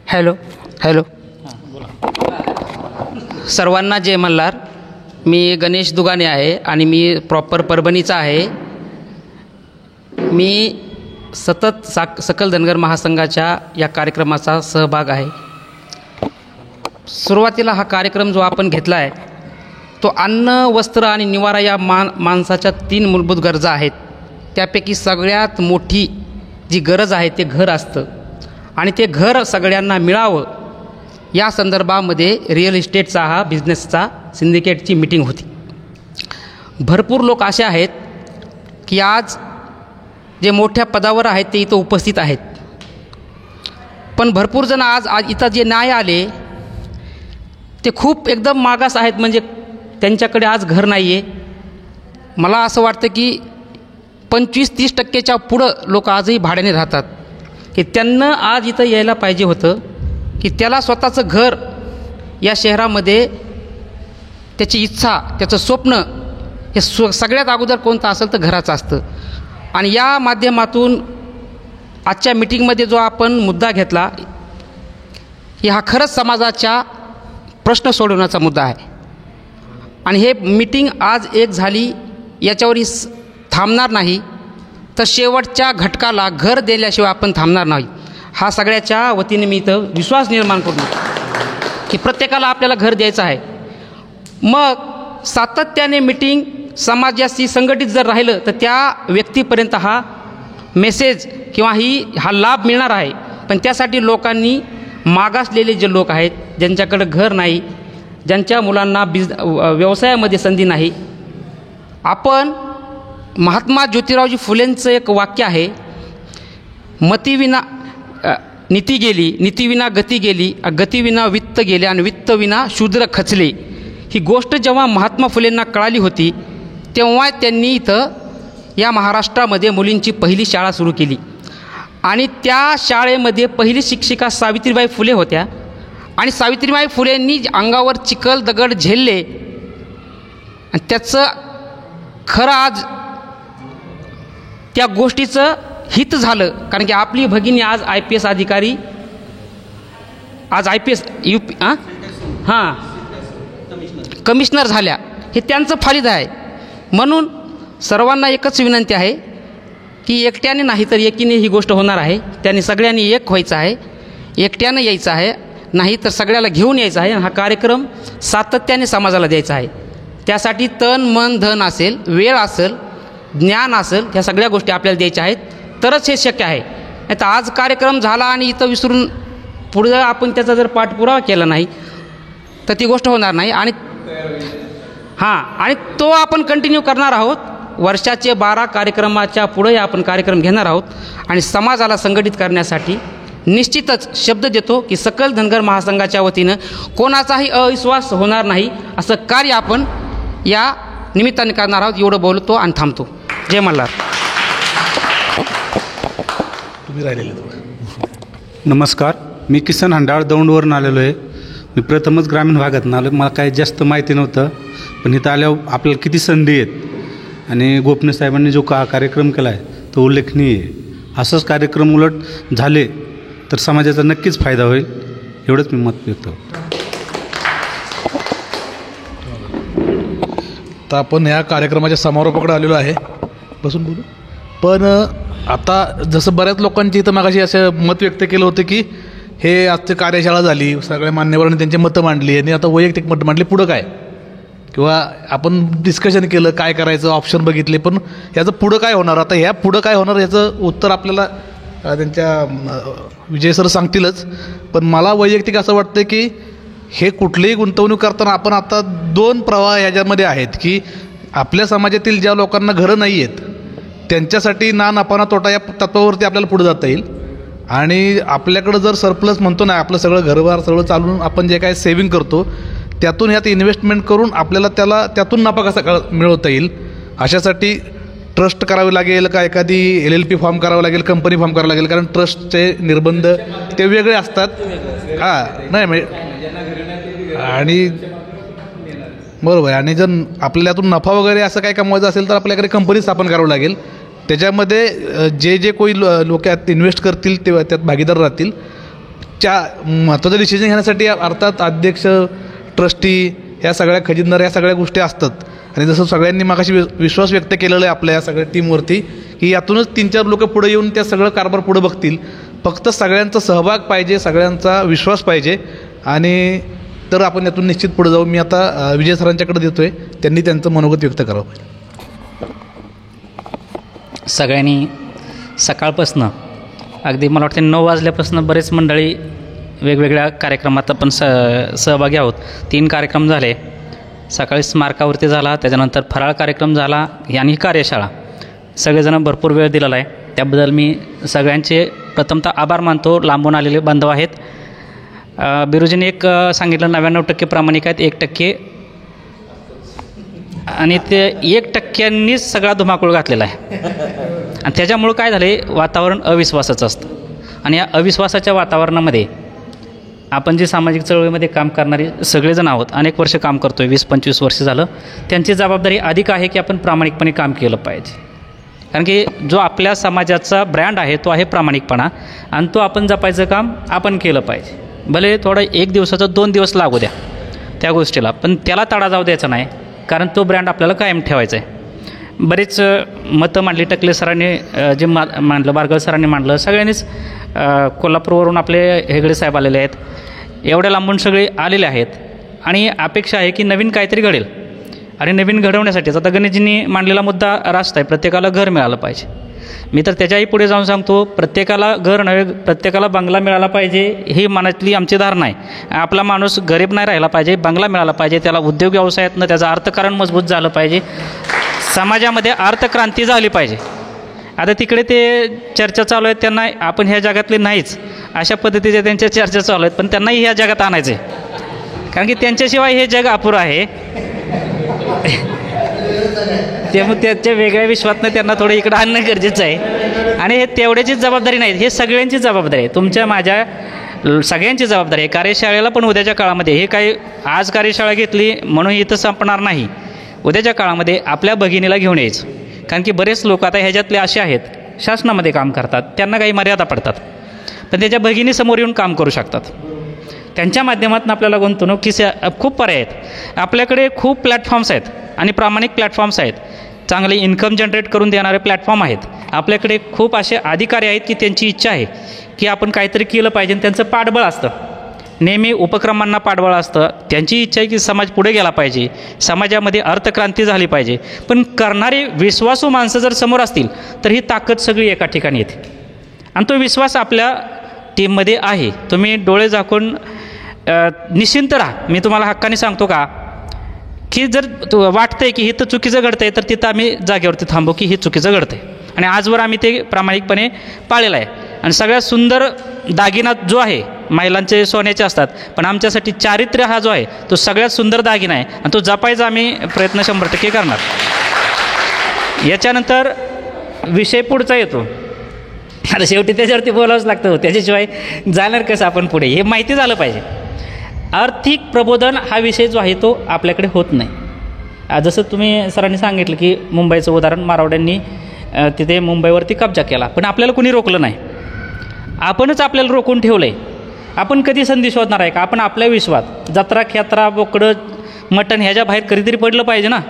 हॅलो हॅलो सर्वांना जय मल्हार. मी गणेश दुगाने आहे आणि मी प्रॉपर परभणीचा आहे. मी सतत सकल धनगर महासंघाच्या या कार्यक्रमाचा सहभाग आहे. सुरुवातीला हा कार्यक्रम जो आपण घेतला आहे तो अन्न, वस्त्र आणि निवारा या माणसाच्या 3 मूलभूत गरजा आहेत. त्यापैकी सगळ्यात मोठी जी गरज आहे ते घर असतं आणि ते घर सगळ्यांना मिळावं या संदर्भामध्ये रिअल इस्टेटचा हा बिझनेसचा सिंडिकेटची मीटिंग होती. भरपूर लोक असे आहेत की आज जे मोठ्या पदावर आहेत ते इथं उपस्थित आहेत, पण भरपूर जण आज इथं जे नाही आले ते खूप एकदम मागास आहेत. म्हणजे त्यांच्याकडे आज घर नाही आहे. मला असं वाटतं की 25-30% पुढं लोक आजही भाड्याने राहतात, की त्यांना आज इथं यायला पाहिजे होतं, की त्याला स्वतःचं घर या शहरामध्ये त्याची इच्छा, त्याचं स्वप्न हे सगळ्यात अगोदर कोणतं असेल तर घराचं असतं. आणि या माध्यमातून आजच्या मीटिंगमध्ये जो आपण मुद्दा घेतला की हा खरंच समाजाच्या प्रश्न सोडवण्याचा मुद्दा आहे. आणि हे मीटिंग आज एक झाली याच्यावर थांबणार नाही, तर शेवटच्या घटकाला घर दिल्याशिवाय आपण थांबणार नाही. हा सगळ्याच्या वतीने मी इथं विश्वास निर्माण करतो की प्रत्येकाला आपल्याला घर द्यायचं आहे. मग सातत्याने मीटिंग समाजाशी संघटित जर राहिलं तर त्या व्यक्तीपर्यंत हा मेसेज किंवा हा लाभ मिळणार आहे. पण त्यासाठी लोकांनी मागासलेले जे लोक आहेत, ज्यांच्याकडं घर नाही, ज्यांच्या मुलांना व्यवसायामध्ये संधी नाही, आपण महात्मा ज्योतिरावजी फुलेंचं एक वाक्य आहे, मतीविना नीती गेली, नीतीविना गती गेली, गतीविना वित्त गेले आणि वित्तविना शूद्र खचले. ही गोष्ट जेव्हा महात्मा फुलेंना कळाली होती तेव्हा त्यांनी इथं या महाराष्ट्रामध्ये मुलींची पहिली शाळा सुरू केली. आणि त्या शाळेमध्ये पहिली शिक्षिका सावित्रीबाई फुले होत्या. आणि सावित्रीबाई फुलेंनी अंगावर चिखल दगड झेलले आणि त्याचं खरं आज त्या गोष्टीचं हित झालं. कारण की आपली भगिनी आज IPS अधिकारी, आज IPS कमिशनर झाल्या. हे त्यांचं फायदा आहे. म्हणून सर्वांना एकच विनंती आहे की एकट्याने नाही तर एकीने ही गोष्ट होणार आहे. त्याने सगळ्यांनी एक व्हायचं आहे, एकट्यानं यायचं आहे, नाही तर सगळ्याला घेऊन यायचं आहे. हा कार्यक्रम सातत्याने समाजाला द्यायचा आहे. त्यासाठी तन मन धन असेल, वेळ असेल, ज्ञान असेल, ह्या सगळ्या गोष्टी आपल्याला द्यायच्या आहेत, तरच हे शक्य आहे. नाही तर आज कार्यक्रम झाला आणि इथं विसरून पुढे आपण त्याचा जर पाठपुरावा केला नाही तर ती गोष्ट होणार नाही. आणि तो आपण कंटिन्यू करणार आहोत. वर्षाचे 12 कार्यक्रमाच्या पुढे आपण कार्यक्रम घेणार आहोत. आणि समाजाला संघटित करण्यासाठी निश्चितच शब्द देतो की सकल धनगर महासंघाच्या वतीनं कोणाचाही अविश्वास होणार नाही असं कार्य आपण या निमित्ताने करणार आहोत. एवढं बोलतो आणि थांबतो. जय मल्हार. नमस्कार, मी किसन हंडाळ दौंडवरून आलेलो आहे. मी प्रथमच ग्रामीण भागातून आलो. मला काही जास्त माहिती नव्हतं, पण इथं आल्यावर आपल्याला किती संधी आहेत. आणि गोपने साहेबांनी जो कार्यक्रम केला आहे तो उल्लेखनीय आहे. असंच कार्यक्रम उलट झाले तर समाजाचा नक्कीच फायदा होईल, एवढंच मी मत व्यक्त करतो. तर आपण ह्या कार्यक्रमाच्या समारोपाकडे आलेलो आहे. बसून बोलू. पण आता जसं बऱ्याच लोकांची इथं मागाशी असं मत व्यक्त केलं होतं की हे आजची कार्यशाळा झाली, सगळ्या मान्यवरांनी त्यांची मतं मांडली आणि आता वैयक्तिक मतं मांडली, पुढं काय, किंवा आपण डिस्कशन केलं काय करायचं, ऑप्शन बघितले, पण याचं पुढं काय होणार, आता ह्या पुढं काय होणार याचं उत्तर आपल्याला त्यांच्या विजय सर सांगतीलच. पण मला वैयक्तिक असं वाटतं की हे कुठलीही गुंतवणूक करताना आपण आता 2 प्रवाह ह्याच्यामध्ये आहेत की आपल्या समाजातील ज्या लोकांना घरं नाही आहेत त्यांच्यासाठी ना नफा ना तोटा या तत्वावरती आपल्याला पुढे जाता येईल, आणि आपल्याकडं जर सरप्लस म्हणतो ना, आपलं सगळं घरबार सगळं चालून आपण जे काय सेव्हिंग करतो त्यातून ह्यात इन्व्हेस्टमेंट करून आपल्याला त्यातून नफा कसा मिळवता येईल, अशासाठी ट्रस्ट करावी लागेल का एखादी LLP फॉर्म करावं लागेल, कंपनी फॉर्म करावं लागेल, कारण ट्रस्टचे निर्बंध ते वेगळे असतात. नाही म्हणजे आणि बरोबर आहे. आणि जर आपल्याला यातून नफा वगैरे असं काय कमवायचं असेल तर आपल्याकडे कंपनी स्थापन करावं लागेल. त्याच्यामध्ये जे कोई लोक त्यात इन्व्हेस्ट करतील ते त्यात भागीदार राहतील. महत्त्वाचं डिसिजन घेण्यासाठी अर्थात अध्यक्ष, ट्रस्टी, ह्या सगळ्या खजिनदार, या सगळ्या गोष्टी असतात. आणि जसं सगळ्यांनी मागाशी विश्वास व्यक्त केलेला आहे आपल्या या सगळ्या टीमवरती की यातूनच 3-4 लोक पुढे येऊन त्या सगळं कारभार पुढे बघतील. फक्त सगळ्यांचा सहभाग पाहिजे, सगळ्यांचा विश्वास पाहिजे, आणि तर आपण यातून निश्चित पुढे जाऊ. मी आता विजय सरांच्याकडे देतोय, त्यांनी त्यांचं मनोगत व्यक्त करावं. सगळ्यांनी सकाळपासनं अगदी मला वाटतं 9 वाजल्यापासून बरेच मंडळी वेगवेगळ्या कार्यक्रमात आपण सहभागी आहोत. 3 कार्यक्रम झाले. सकाळी स्मारकावरती झाला, त्याच्यानंतर फराळ कार्यक्रम झाला आणि कार्यशाळा. सगळेजण भरपूर वेळ दिलेला आहे, त्याबद्दल मी सगळ्यांचे प्रथमतः आभार मानतो. लांबून आलेले बांधव आहेत. बिरुजीने एक सांगितलं 99% प्रामाणिक आहेत, 1% आणि ते 1%नीच सगळा धुमाकूळ घातलेला आहे. आणि त्याच्यामुळं काय झाले, वातावरण अविश्वासाचं असतं. आणि या अविश्वासाच्या वातावरणामध्ये आपण जे सामाजिक चळवळीमध्ये काम करणारे सगळेजण आहोत, अनेक वर्ष काम करतो आहे, 20-25 वर्ष झालं. त्यांची जबाबदारी अधिक आहे की आपण प्रामाणिकपणे काम केलं पाहिजे. कारण की जो आपल्या समाजाचा ब्रँड आहे तो आहे प्रामाणिकपणा, आणि तो आपण जपायचं काम आपण केलं पाहिजे. भले थोडं 1 दिवसाचं 2 दिवस लागू द्या त्या गोष्टीला, पण त्याला तडा जाऊ द्यायचा नाही, कारण तो ब्रँड आपल्याला कायम ठेवायचा आहे. बरीच मतं मांडली टकले सरांनी, जे मांडलं, बारगळ सरांनी मांडलं, सगळ्यांनीच. कोल्हापूरवरून आपले हेगडे साहेब आलेले आहेत, एवढ्या लांबून सगळे आलेले आहेत. आणि अपेक्षा आहे की नवीन काहीतरी घडेल, आणि नवीन घडवण्यासाठीच आता गणेशजींनी मांडलेला मुद्दा रास्त आहे, प्रत्येकाला घर मिळालं पाहिजे. मी तर त्याच्याही पुढे जाऊन सांगतो, प्रत्येकाला घर नव्हे, प्रत्येकाला बंगला मिळाला पाहिजे, ही मनातली आमची धारणा आहे. आपला माणूस गरीब नाही राहिला पाहिजे, बंगला मिळाला पाहिजे, त्याला उद्योग व्यवसायातनं त्याचं अर्थकारण मजबूत झालं पाहिजे, समाजामध्ये अर्थक्रांती झाली पाहिजे. आता तिकडे ते चर्चा चालू आहेत, त्यांना आपण ह्या जगातले नाहीच अशा पद्धतीच्या त्यांच्या चर्चा चालू आहेत, पण त्यांनाही ह्या जगात आणायचं आहे, कारण की त्यांच्याशिवाय हे जग अपुरं आहे. त्यामुळे त्याच्या वेगळ्या विश्वातनं त्यांना थोडं इकडं आणणं गरजेचं आहे. आणि हे तेवढ्याचीच जबाबदारी नाही, हे सगळ्यांची जबाबदारी आहे, तुमच्या माझ्या सगळ्यांची जबाबदारी आहे. कार्यशाळेला पण उद्याच्या काळामध्ये हे काही आज कार्यशाळा घेतली म्हणून इथं संपणार नाही. उद्याच्या काळामध्ये आपल्या भगिनीला घेऊन यायचं, कारण की बरेच लोक आता ह्याच्यातले असे आहेत, शासनामध्ये काम करतात, त्यांना काही मर्यादा पडतात, पण त्याच्या भगिनीसमोर येऊन काम करू शकतात. त्यांच्या माध्यमातून आपल्याला गुंतवणुकीचे खूप पर्याय आहेत. आपल्याकडे खूप प्लॅटफॉर्म्स आहेत आणि प्रामाणिक प्लॅटफॉर्म्स आहेत, चांगले इन्कम जनरेट करून देणारे प्लॅटफॉर्म आहेत. आपल्याकडे खूप असे अधिकारी आहेत की त्यांची इच्छा आहे की आपण काहीतरी केलं पाहिजे, त्यांचं पाठबळ असतं, नेहमी उपक्रमांना पाठबळ असतं. त्यांची इच्छा आहे की समाज पुढे गेला पाहिजे, समाजामध्ये अर्थक्रांती झाली पाहिजे. पण करणारे विश्वासू माणसं जर समोर असतील तर ही ताकद सगळी एका ठिकाणी येते, आणि तो विश्वास आपल्या टीममध्ये आहे. तुम्ही डोळे झाकून निश्चिंत राहा. मी तुम्हाला हक्काने सांगतो का की जर वाटतंय की इथं चुकीचं घडतं आहे तर तिथं आम्ही जागेवरती थांबू की हे चुकीचं घडतं आहे, आणि आजवर आम्ही ते प्रामाणिकपणे पाळलेलं आहे. आणि सगळ्यात सुंदर दागिना जो आहे, महिलांचे सोन्याचे असतात, पण आमच्यासाठी चारित्र्य हा जो आहे तो सगळ्यात सुंदर दागिना आहे, आणि तो जपायचा आम्ही प्रयत्न 100% करणार. याच्यानंतर विषय पुढचा येतो. आता शेवटी त्याच्यावरती बोलावंच लागतं, त्याच्याशिवाय जाणार कसं आपण पुढे, हे माहिती झालं पाहिजे. आर्थिक प्रबोधन हा विषय जो आहे तो आपल्याकडे होत नाही. जसं तुम्ही सरांनी सांगितलं की मुंबईचं उदाहरण, मारवाड्यांनी तिथे मुंबईवरती कब्जा केला, पण आपल्याला कुणी रोखलं नाही, आपणच आपल्याला रोखून ठेवलं आहे. आपण कधी संधी शोधणार आहे का? आपण आपल्या विश्वात जत्रा, खेत्रा, बोकडं, मटण ह्याच्या बाहेर कधीतरी पडलं पाहिजे ना,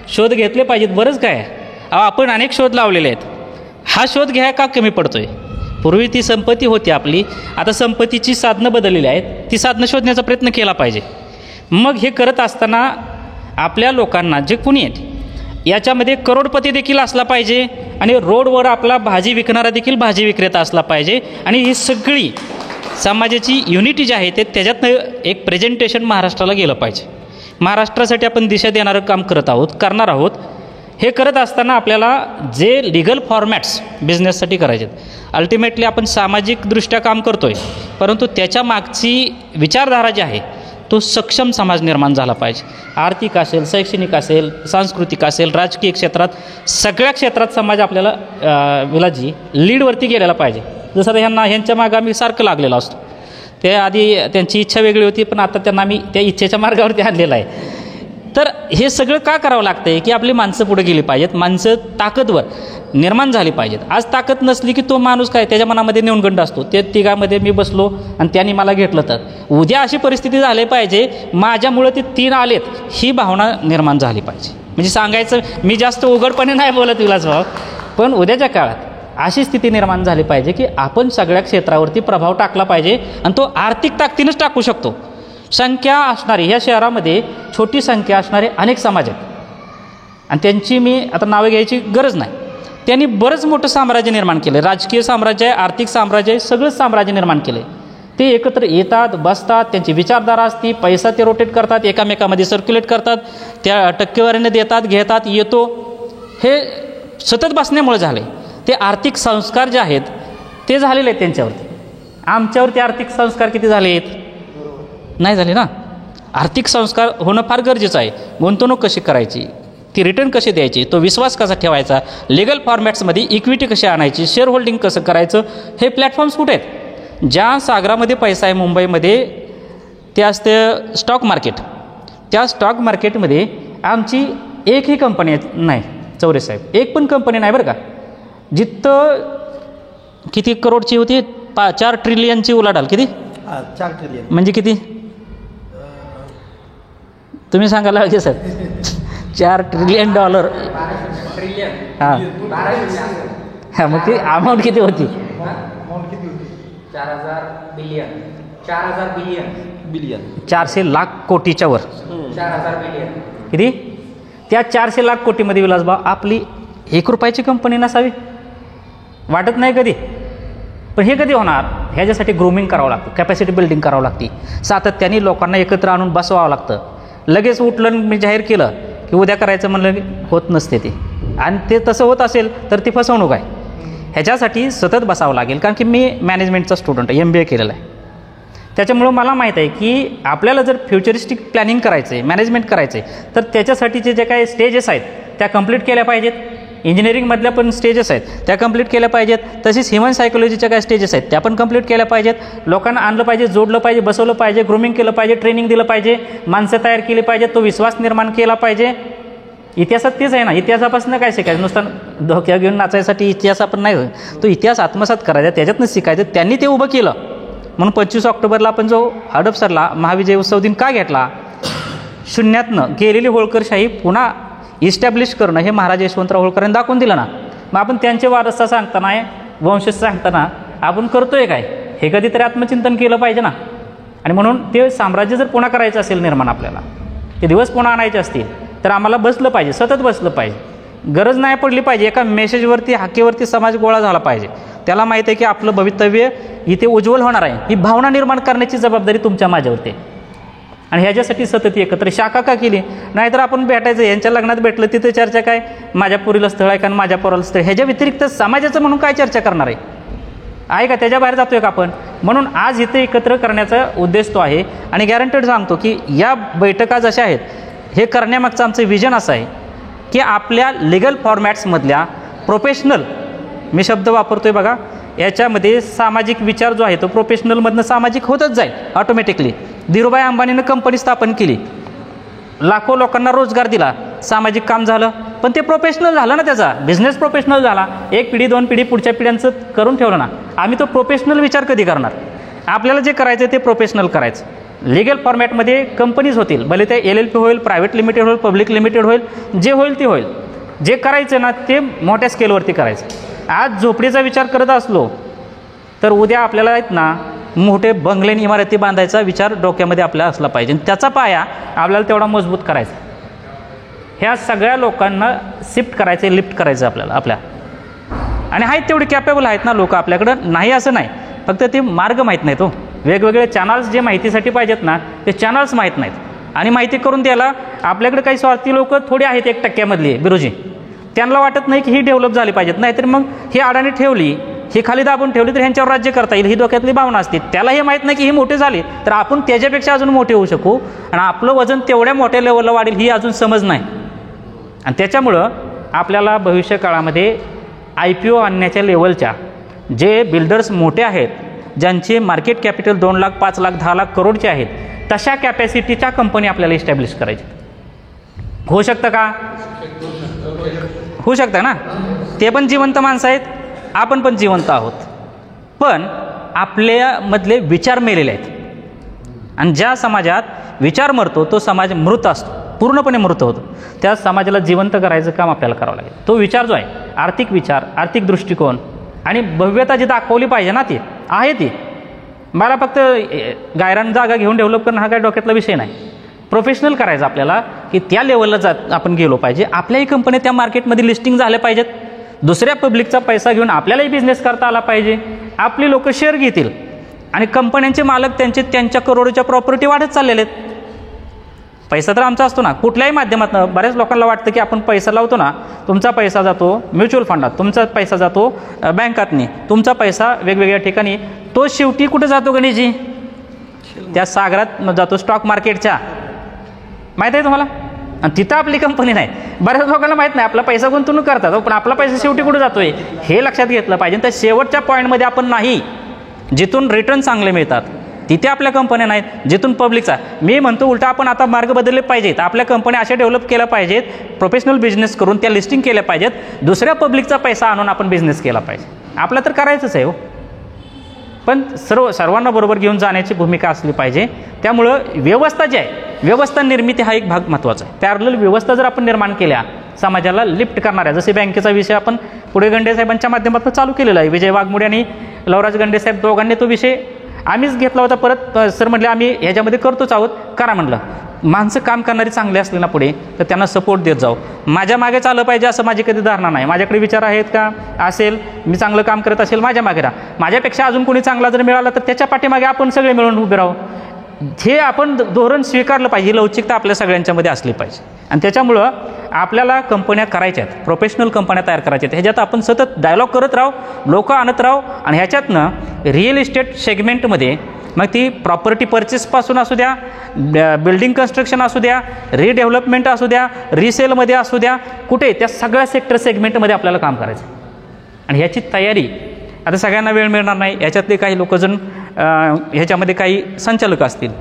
शोध घेतले पाहिजेत. बरंच काय आहे, आपण अनेक शोध लावलेले आहेत, हा शोध घ्या का कमी पडतोय? पूर्वी ती संपत्ती होती आपली, आता संपत्तीची साधनं बदललेली आहेत, ती साधनं शोधण्याचा प्रयत्न केला पाहिजे. मग हे करत असताना आपल्या लोकांना जे कुणी आहेत याच्यामध्ये करोडपती देखील असला पाहिजे आणि रोडवर आपला भाजी विकणारा देखील भाजी विक्रेता असला पाहिजे आणि ही सगळी समाजाची युनिटी जी आहे ते त्याच्यातनं एक प्रेझेंटेशन महाराष्ट्राला गेलं पाहिजे. महाराष्ट्रासाठी आपण दिशा देणारं काम करणार आहोत. हे करत असताना आपल्याला जे लिगल फॉर्मॅट्स बिझनेससाठी करायचे आहेत, अल्टिमेटली आपण सामाजिकदृष्ट्या काम करतो आहे, परंतु त्याच्या मागची विचारधारा जी आहे तो सक्षम समाज निर्माण झाला पाहिजे. आर्थिक असेल, शैक्षणिक असेल, सांस्कृतिक असेल, राजकीय क्षेत्रात, सगळ्या क्षेत्रात समाज आपल्याला विलाजी लीडवरती गेलेला पाहिजे. जसं आता ह्यांच्या मागं आम्ही सारखं लागलेलो असतो. ते आधी त्यांची इच्छा वेगळी होती, पण आता त्यांना आम्ही त्या इच्छेच्या मार्गावरती आणलेलं आहे. तर हे सगळं का करावं लागतं आहे की आपली माणसं पुढे गेली पाहिजेत, माणसं ताकदवर निर्माण झाली पाहिजेत. आज ताकद नसली की तो माणूस काय त्याच्या मनामध्ये न्यूनगंड असतो. ते तिघामध्ये मी बसलो आणि त्यांनी मला घेतलं, तर उद्या अशी परिस्थिती झाली पाहिजे माझ्यामुळं ते 3 आलेत ही भावना निर्माण झाली पाहिजे. म्हणजे सांगायचं मी जास्त उघडपणे नाही बोलत विलासभाऊ, पण उद्याच्या काळात अशी स्थिती निर्माण झाली पाहिजे की आपण सगळ्या क्षेत्रावरती प्रभाव टाकला पाहिजे आणि तो आर्थिक ताकदीनंच टाकू शकतो. संख्या असणारी ह्या शहरामध्ये छोटी संख्या असणारे अनेक समाज आहेत आणि त्यांची मी आता नावं घ्यायची गरज नाही. त्यांनी बरंच मोठं साम्राज्य निर्माण केलं, राजकीय साम्राज्य आहे, आर्थिक साम्राज्य आहे, सगळंच साम्राज्य निर्माण केलं आहे. ते एकत्र येतात, बसतात, त्यांची विचारधारा असती, पैसा ते रोटेट करतात, एकामेकामध्ये सर्क्युलेट करतात, त्या टक्केवारीने देतात, घेतात, येतो. हे सतत बसण्यामुळे झाले. ते आर्थिक संस्कार जे आहेत ते झालेले आहेत त्यांच्यावरती. आमच्यावरती आर्थिक संस्कार किती झाले आहेत? नाही झाले ना. आर्थिक संस्कार होणं फार गरजेचं आहे. गुंतवणूक कशी करायची, ती रिटर्न कशी द्यायची, तो विश्वास कसा ठेवायचा, लिगल फॉर्मॅट्समध्ये इक्विटी कशी आणायची, शेअर होल्डिंग कसं करायचं, हे प्लॅटफॉर्म्स कुठे आहेत? ज्या सागरामध्ये पैसा आहे मुंबईमध्ये ते असते स्टॉक मार्केट. त्या स्टॉक मार्केटमध्ये आमची एकही कंपनी नाही चौरे साहेब, एक पण कंपनी नाही बरं का. जिथं किती करोडची होती, 4 ट्रिलियनची उलाढाल. किती? 4 ट्रिलियन म्हणजे किती तुम्ही सांगायला पाहिजे सर. $4 ट्रिलियन. हां हां, मग ती अमाऊंट किती होती? 4,000 बिलियन 400 लाख कोटीच्या वर. 4,000 बिलियन किती? त्या 400 लाख कोटीमध्ये विलासभाऊ आपली 1 रुपयाची कंपनी नसावी वाटत नाही कधी. पण हे कधी होणार? ह्याच्यासाठी ग्रूमिंग करावं लागतं, कॅपॅसिटी बिल्डिंग करावं लागते, सातत्याने लोकांना एकत्र आणून बसवावं लागतं. लगेच उठलं मी जाहीर केलं की उद्या करायचं म्हणलं की होत नसते ते. आणि ते तसं होत असेल तर ती फसवणूक आहे. ह्याच्यासाठी सतत बसावं लागेल. कारण की मी मॅनेजमेंटचा स्टुडंट आहे, MBA केलेला आहे. त्याच्यामुळं मला माहीत आहे की आपल्याला जर फ्युचरिस्टिक प्लॅनिंग करायचं आहे, मॅनेजमेंट करायचं आहे, तर त्याच्यासाठीचे जे काही स्टेजेस आहेत त्या कंप्लीट केल्या पाहिजेत. इंजिनिअरिंगमधल्या पण स्टेजेस आहेत त्या कंप्लीट केल्या पाहिजेत. तसेच ह्युमन सायकोलॉजीच्या काय स्टेजेस आहेत त्या पण कंप्लीट केल्या पाहिजेत. लोकांना आणलं पाहिजे, जोडलं पाहिजे, बसवलं पाहिजे, ग्रूमिंग केलं पाहिजे, ट्रेनिंग दिलं पाहिजे, माणसं तयार केली पाहिजे, तो विश्वास निर्माण केला पाहिजे. इतिहासात तेच आहे ना. इतिहासापासून काय शिकायचं? नुसतं धोक्या घेऊन नाचायसाठी इतिहास आपण नाही, तो इतिहास आत्मसात करायचा, त्याच्यातनंच शिकायचं. त्यांनी ते उभं केलं म्हणून 25 ऑक्टोबरला आपण जो हडपसरला महाविजय उत्सव दिन का घेतला? शून्यातनं गेलेली होळकरशाही पुन्हा इस्टॅब्लिश करणं हे महाराज यशवंतराव होळकरांनी दाखवून दिलं ना. मग आपण त्यांचे वारसा सांगताना, वंशज सांगताना आपण करतोय काय? हे कधीतरी आत्मचिंतन केलं पाहिजे ना. आणि म्हणून ते साम्राज्य जर पुन्हा करायचं असेल निर्माण, आपल्याला ते दिवस पुन्हा आणायचे असतील तर आम्हाला बसलं पाहिजे, सतत बसलं पाहिजे. गरज नाही पडली पाहिजे एका मेसेजवरती, हाकेवरती समाज गोळा झाला पाहिजे. त्याला माहीत आहे की आपलं भवितव्य इथे उज्ज्वल होणार आहे. ही भावना निर्माण करण्याची जबाबदारी तुमच्या माझ्यावरती आहे. आणि ह्याच्यासाठी सतत एकत्र शाखा का केली? नाहीतर आपण भेटायचं, यांच्या लग्नात भेटलं तिथे चर्चा काय, माझ्या पोरीला स्थळ आहे का माझ्या पोराला स्थळ, ह्याच्या व्यतिरिक्त समाजाचं म्हणून काय चर्चा करणार आहे का? त्याच्या बाहेर जातोय का आपण? म्हणून आज इथे एकत्र करण्याचा उद्देश तो आहे. आणि गॅरंटेड सांगतो की या बैठका जशा आहेत हे करण्यामागचं आमचं विजन असं आहे की आपल्या लिगल फॉर्मॅट्समधल्या प्रोफेशनल, मी शब्द वापरतोय बघा, याच्यामध्ये सामाजिक विचार जो आहे तो प्रोफेशनलमधनं सामाजिक होतच जाईल ऑटोमॅटिकली. धीरूभाई अंबानीनं कंपनी स्थापन केली, लाखो लोकांना रोजगार दिला, सामाजिक काम झालं, पण ते प्रोफेशनल झालं ना, त्याचा बिझनेस प्रोफेशनल झाला. 1 पिढी 2 पिढी पुढच्या पिढ्यांचं करून ठेवलं ना. आम्ही तो प्रोफेशनल विचार कधी करणार? आपल्याला जे करायचं ते प्रोफेशनल करायचं. लिगल फॉर्मॅटमध्ये कंपनीज होतील, भले ते LLP होईल, प्रायव्हेट लिमिटेड होईल, पब्लिक लिमिटेड होईल, जे होईल ते होईल. जे करायचं ना ते मोठ्या स्केलवरती करायचं. आज झोपडीचा विचार करत असलो तर उद्या आपल्याला आहेत ना मोठे बंगले आणि इमारती बांधायचा विचार डोक्यामध्ये आपल्याला असला पाहिजे. त्याचा पाया आपल्याला तेवढा मजबूत करायचा. ह्या सगळ्या लोकांना शिफ्ट करायचं, लिफ्ट करायचं आपल्या आणि आहेत तेवढे कॅपेबल आहेत ना लोक आपल्याकडं, नाही असं नाही, फक्त ते मार्ग माहीत नाहीत. वेगवेगळे चॅनल्स जे माहितीसाठी पाहिजेत ना ते चॅनल्स माहीत नाहीत. आणि माहिती करून द्यायला आपल्याकडे काही स्वार्थी लोक थोडी आहेत 1% बिरोजी, त्यांना वाटत नाही की ही डेव्हलप झाली पाहिजेत. नाहीतर मग ही अडाणी ठेवली, ही खाली दाबून ठेवली तर ह्यांच्यावर राज्य करता येईल, ही डोक्यातली भावना असते. त्याला हे माहीत नाही की ही मोठे झाली तर आपण त्याच्यापेक्षा अजून मोठे होऊ शकू आणि आपलं वजन तेवढ्या मोठ्या लेवलला वाढेल ही अजून समज नाही. आणि त्याच्यामुळं आपल्याला भविष्य काळामध्ये IPO आणण्याच्या लेवलच्या जे बिल्डर्स मोठे आहेत, ज्यांचे मार्केट कॅपिटल 2 लाख 5 लाख 10 लाख करोडचे आहेत, तशा कॅपॅसिटीच्या कंपनी आपल्याला इस्टॅब्लिश करायची. होऊ शकतं का? होऊ शकतं ना. ते पण जिवंत माणसं आहेत, आपण पण जिवंत आहोत, पण आपल्यामधले विचार मेलेले आहेत. आणि ज्या समाजात विचार मरतो तो समाज मृत असतो, पूर्णपणे मृत होतो. त्या समाजाला जिवंत करायचं काम आपल्याला करावं लागेल. तो विचार जो आहे, आर्थिक विचार, आर्थिक दृष्टिकोन आणि भव्यता जी दाखवली पाहिजे ना ती आहे. ती मला फक्त गायरान जागा घेऊन डेव्हलप करणं हा काय डोक्यातला विषय नाही. प्रोफेशनल करायचं आपल्याला की त्या लेवलला आपण गेलो पाहिजे. आपल्याही कंपन्या त्या मार्केटमध्ये लिस्टिंग झाल्या पाहिजेत. दुसऱ्या पब्लिकचा पैसा घेऊन आपल्यालाही बिझनेस करता आला पाहिजे. आपली लोक शेअर घेतील आणि कंपन्यांचे मालक त्यांच्या करोडोच्या प्रॉपर्टी वाढत चाललेले आहेत. पैसा तर आमचा असतो ना कुठल्याही माध्यमातून. बऱ्याच लोकांना वाटतं की आपण पैसा लावतो ना, तुमचा पैसा जातो म्युच्युअल फंडात, तुमचा पैसा जातो बँकातनी, तुमचा पैसा वेगवेगळ्या ठिकाणी, तो शेवटी कुठं जातो गणेशजी? त्या सागरात जातो स्टॉक मार्केटच्या. माहीत आहे तुम्हाला? आणि तिथं आपली कंपनी नाही. बऱ्याच लोकांना माहीत नाही, आपला पैसा गुंतवणूक करतात पण आपला पैसा शेवटी कुठं जातोय हे लक्षात घेतलं पाहिजे. त्या शेवटच्या पॉईंटमध्ये आपण नाही, जिथून रिटर्न चांगले मिळतात तिथे आपल्या कंपन्या नाहीत, जिथून पब्लिकचा. मी म्हणतो उलटा आपण आता मार्ग बदलले पाहिजेत. आपल्या कंपन्या अशा डेव्हलप केल्या पाहिजेत, प्रोफेशनल बिझनेस करून त्या लिस्टिंग केल्या पाहिजेत. दुसऱ्या पब्लिकचा पैसा आणून आपण बिझनेस केला पाहिजे. आपलं तर करायचंच आहे हो, पण सर्वांना बरोबर घेऊन जाण्याची भूमिका असली पाहिजे. त्यामुळं व्यवस्था जी आहे, व्यवस्था निर्मिती हा एक भाग महत्त्वाचा आहे. पॅरलल व्यवस्था जर आपण निर्माण केल्या समाजाला लिफ्ट करणाऱ्या, जसे बँकेचा विषय आपण पुढे गंडे साहेबांच्या माध्यमातून चालू केलेला आहे. विजय वाघमोडे आणि लवराज गंडे साहेब दोघांनी तो विषय आम्हीच घेतला होता. परत सर म्हटले आम्ही ह्याच्यामध्ये करतोच आहोत, करा म्हणलं. माणसं काम करणारी चांगली असली ना पुढे तर त्यांना सपोर्ट देत जाऊ. माझ्या मागे चाललं पाहिजे असं माझी कधी धारणा नाही. माझ्याकडे विचार आहेत का असेल, मी चांगलं काम करत असेल, माझ्या मागे राहा. माझ्यापेक्षा अजून कोणी चांगला जर मिळाला तर त्याच्या पाठीमागे आपण सगळे मिळून उभे राहू. हे आपण धोरण स्वीकारलं पाहिजे. लवचिकता आपल्या सगळ्यांच्यामध्ये असली पाहिजे. आणि त्याच्यामुळं आपल्याला कंपन्या करायच्या आहेत, प्रोफेशनल कंपन्या तयार करायच्या आहेत. ह्याच्यात आपण सतत डायलॉग करत राहू, लोक आणत राहू. आणि ह्याच्यातनं रिअल इस्टेट सेगमेंटमध्ये मग ती प्रॉपर्टी परचेसपासून असू द्या, बिल्डिंग कन्स्ट्रक्शन असू द्या, रिडेव्हलपमेंट असू द्या, रिसेलमध्ये असू द्या, कुठे त्या सगळ्या सेक्टर सेगमेंटमध्ये आपल्याला काम करायचं. आणि ह्याची तयारी आता सगळ्यांना वेळ मिळणार नाही. याच्यातले काही लोकजण ह्याच्यामध्ये काही संचालक असतील,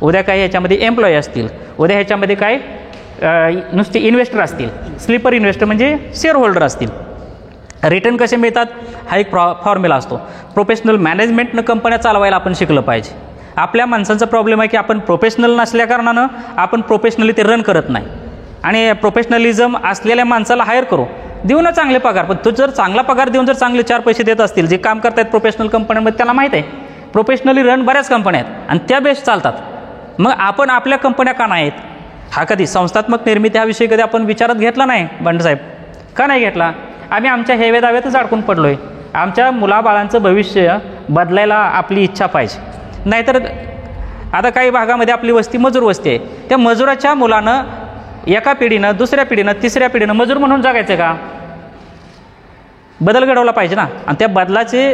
उद्या काही ह्याच्यामध्ये एम्प्लॉई असतील, उद्या ह्याच्यामध्ये काय नुसते इन्व्हेस्टर असतील, स्लीपर इन्व्हेस्टर म्हणजे शेअर होल्डर असतील. रिटर्न कसे मिळतात हा एक फॉर्म्युला असतो. प्रोफेशनल मॅनेजमेंटनं कंपन्या चालवायला आपण शिकलं पाहिजे. आपल्या माणसांचा प्रॉब्लेम आहे की आपण प्रोफेशनल नसल्याकारणानं आपण प्रोफेशनली ते रन करत नाही. आणि प्रोफेशनलिझम असलेल्या माणसाला हायर करू, देऊ ना चांगले पगार. पण तो जर चांगला पगार देऊन जर चांगले 4 पैसे देत असतील, जे काम करतायत प्रोफेशनल कंपन्यांमध्ये त्याला माहीत आहे प्रोफेशनली रन बऱ्याच कंपन्या आहेत आणि त्या बेस्ट चालतात. मग आपण आपल्या कंपन्या का नाहीत? हा कधी संस्थात्मक निर्मिती हा विषय कधी आपण विचारात घेतला नाही बंडसाहेब? का नाही घेतला? आम्ही आमच्या हेवे दाव्यातच अडकून पडलो आहे. आमच्या मुलाबाळांचं भविष्य बदलायला आपली इच्छा पाहिजे. नाहीतर आता काही भागामध्ये आपली वस्ती मजूर वस्ती आहे. त्या मजुराच्या मुलानं एका पिढीनं, दुसऱ्या पिढीनं, तिसऱ्या पिढीनं मजूर म्हणून जगायचं का? बदल घडवला पाहिजे ना. आणि त्या बदलाचे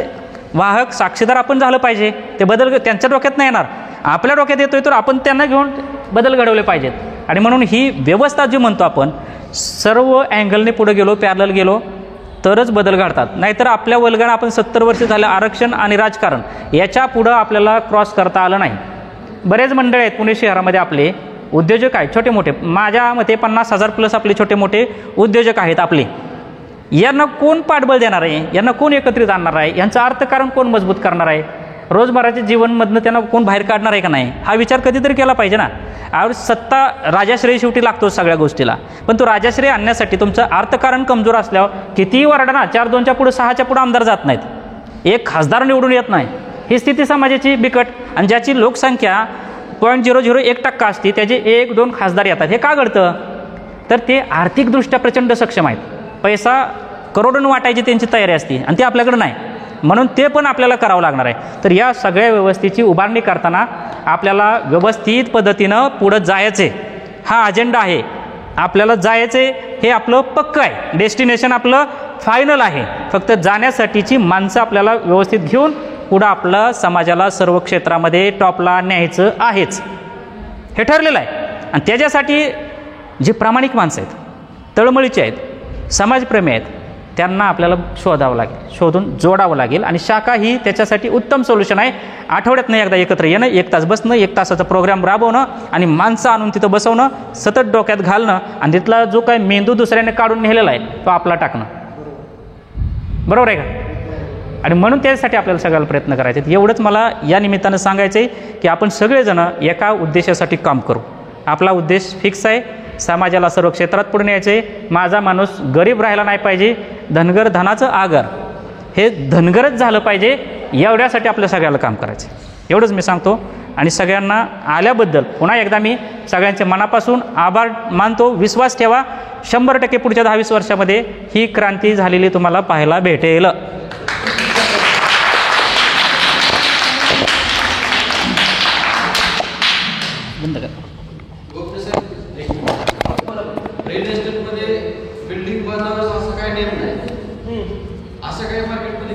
वाहक साक्षीदार आपण झालं पाहिजे. ते बदल त्यांच्या डोक्यात नाही येणार, आपल्या डोक्यात येतोय तर आपण त्यांना घेऊन बदल घडवले पाहिजेत. आणि म्हणून ही व्यवस्था जी म्हणतो आपण, सर्व अँगलने पुढे गेलो, पॅरलल गेलो तरच बदल घडतात. नाहीतर आपल्या वल्गणा आपण 70 वर्ष झालं आरक्षण आणि राजकारण याच्या पुढं आपल्याला क्रॉस करता आलं नाही. बरेच मंडळ आहेत पुणे शहरामध्ये आपले उद्योजक आहेत, छोटे मोठे. माझ्या मते 50,000 प्लस आपले छोटे मोठे उद्योजक आहेत आपले. यांना कोण पाठबळ देणार आहे? यांना कोण एकत्रित आणणार आहे? यांचं अर्थकारण कोण मजबूत करणार आहे? रोजमर्राच्या जीवनमधनं त्यांना कोण बाहेर काढणार आहे का नाही, हा विचार कधीतरी केला पाहिजे ना. सत्ता राजाश्रय शेवटी लागतो सगळ्या गोष्टीला, पण तो राजाश्रय आणण्यासाठी तुमचं अर्थकारण कमजोर असल्यावर कितीही वाढा ना, 4-2च्या पुढे 6च्या पुढे आमदार जात नाहीत, एक खासदार निवडून येत नाही. ही स्थिती समाजाची बिकट. आणि ज्याची लोकसंख्या 0.001% असते त्याचे 1-2 खासदार येतात. हे का घडतं? तर ते आर्थिकदृष्ट्या प्रचंड सक्षम आहेत, पैसा करोडोनं वाटायची त्यांची तयारी असते आणि ते आपल्याकडे नाही, म्हणून ते पण आपल्याला करावं लागणार आहे. तर या सगळ्या व्यवस्थेची उभारणी करताना आपल्याला व्यवस्थित पद्धतीनं पुढं जायचं आहे, हा अजेंडा आहे. आपल्याला जायचं आहे, हे आपलं पक्कं आहे, डेस्टिनेशन आपलं फायनल आहे. फक्त जाण्यासाठीची माणसं आपल्याला व्यवस्थित घेऊन पुढं आपलं समाजाला सर्व क्षेत्रामध्ये टॉपला न्यायचं आहेच, हे ठरलेलं आहे. आणि त्याच्यासाठी जे प्रामाणिक माणसं आहेत, तळमळीचे आहेत, समाजप्रेमी आहेत, त्यांना आपल्याला शोधावं लागेल, शोधून जोडावं लागेल. आणि शाखा ही त्याच्यासाठी उत्तम सोल्युशन आहे. आठवड्यातनं एकदा एकत्र येणं, 1 तास बसणं, 1 तासाचा प्रोग्राम राबवणं आणि माणसं आणून तिथं बसवणं, सतत डोक्यात घालणं आणि तिथला जो काय मेंदू दुसऱ्याने काढून नेलेला आहे तो आपला टाकणं. बरोबर आहे का? आणि म्हणून त्यासाठी आपल्याला सगळ्याला प्रयत्न करायचे. एवढंच मला या निमित्तानं सांगायचं आहे की आपण सगळेजण एका उद्देशासाठी काम करू. आपला उद्देश फिक्स आहे, समाजाला सर्व क्षेत्रात पुढे न्यायचे. माझा माणूस गरीब राहायला नाही पाहिजे, धनगर धनाचं आगर, हे धनगरच झालं पाहिजे, एवढ्यासाठी आपल्या सगळ्याला काम करायचं. एवढंच मी सांगतो. आणि सगळ्यांना आल्याबद्दल पुन्हा एकदा मी सगळ्यांचे मनापासून आभार मानतो. विश्वास ठेवा, 100% पुढच्या 10-20 वर्षामध्ये ही क्रांती झालेली तुम्हाला पाहायला भेटेल. बंद करा. रिअल एस्टेटमध्ये बिल्डिंग बांधावं असं काय नियम नाही, असं काही मार्केटमध्ये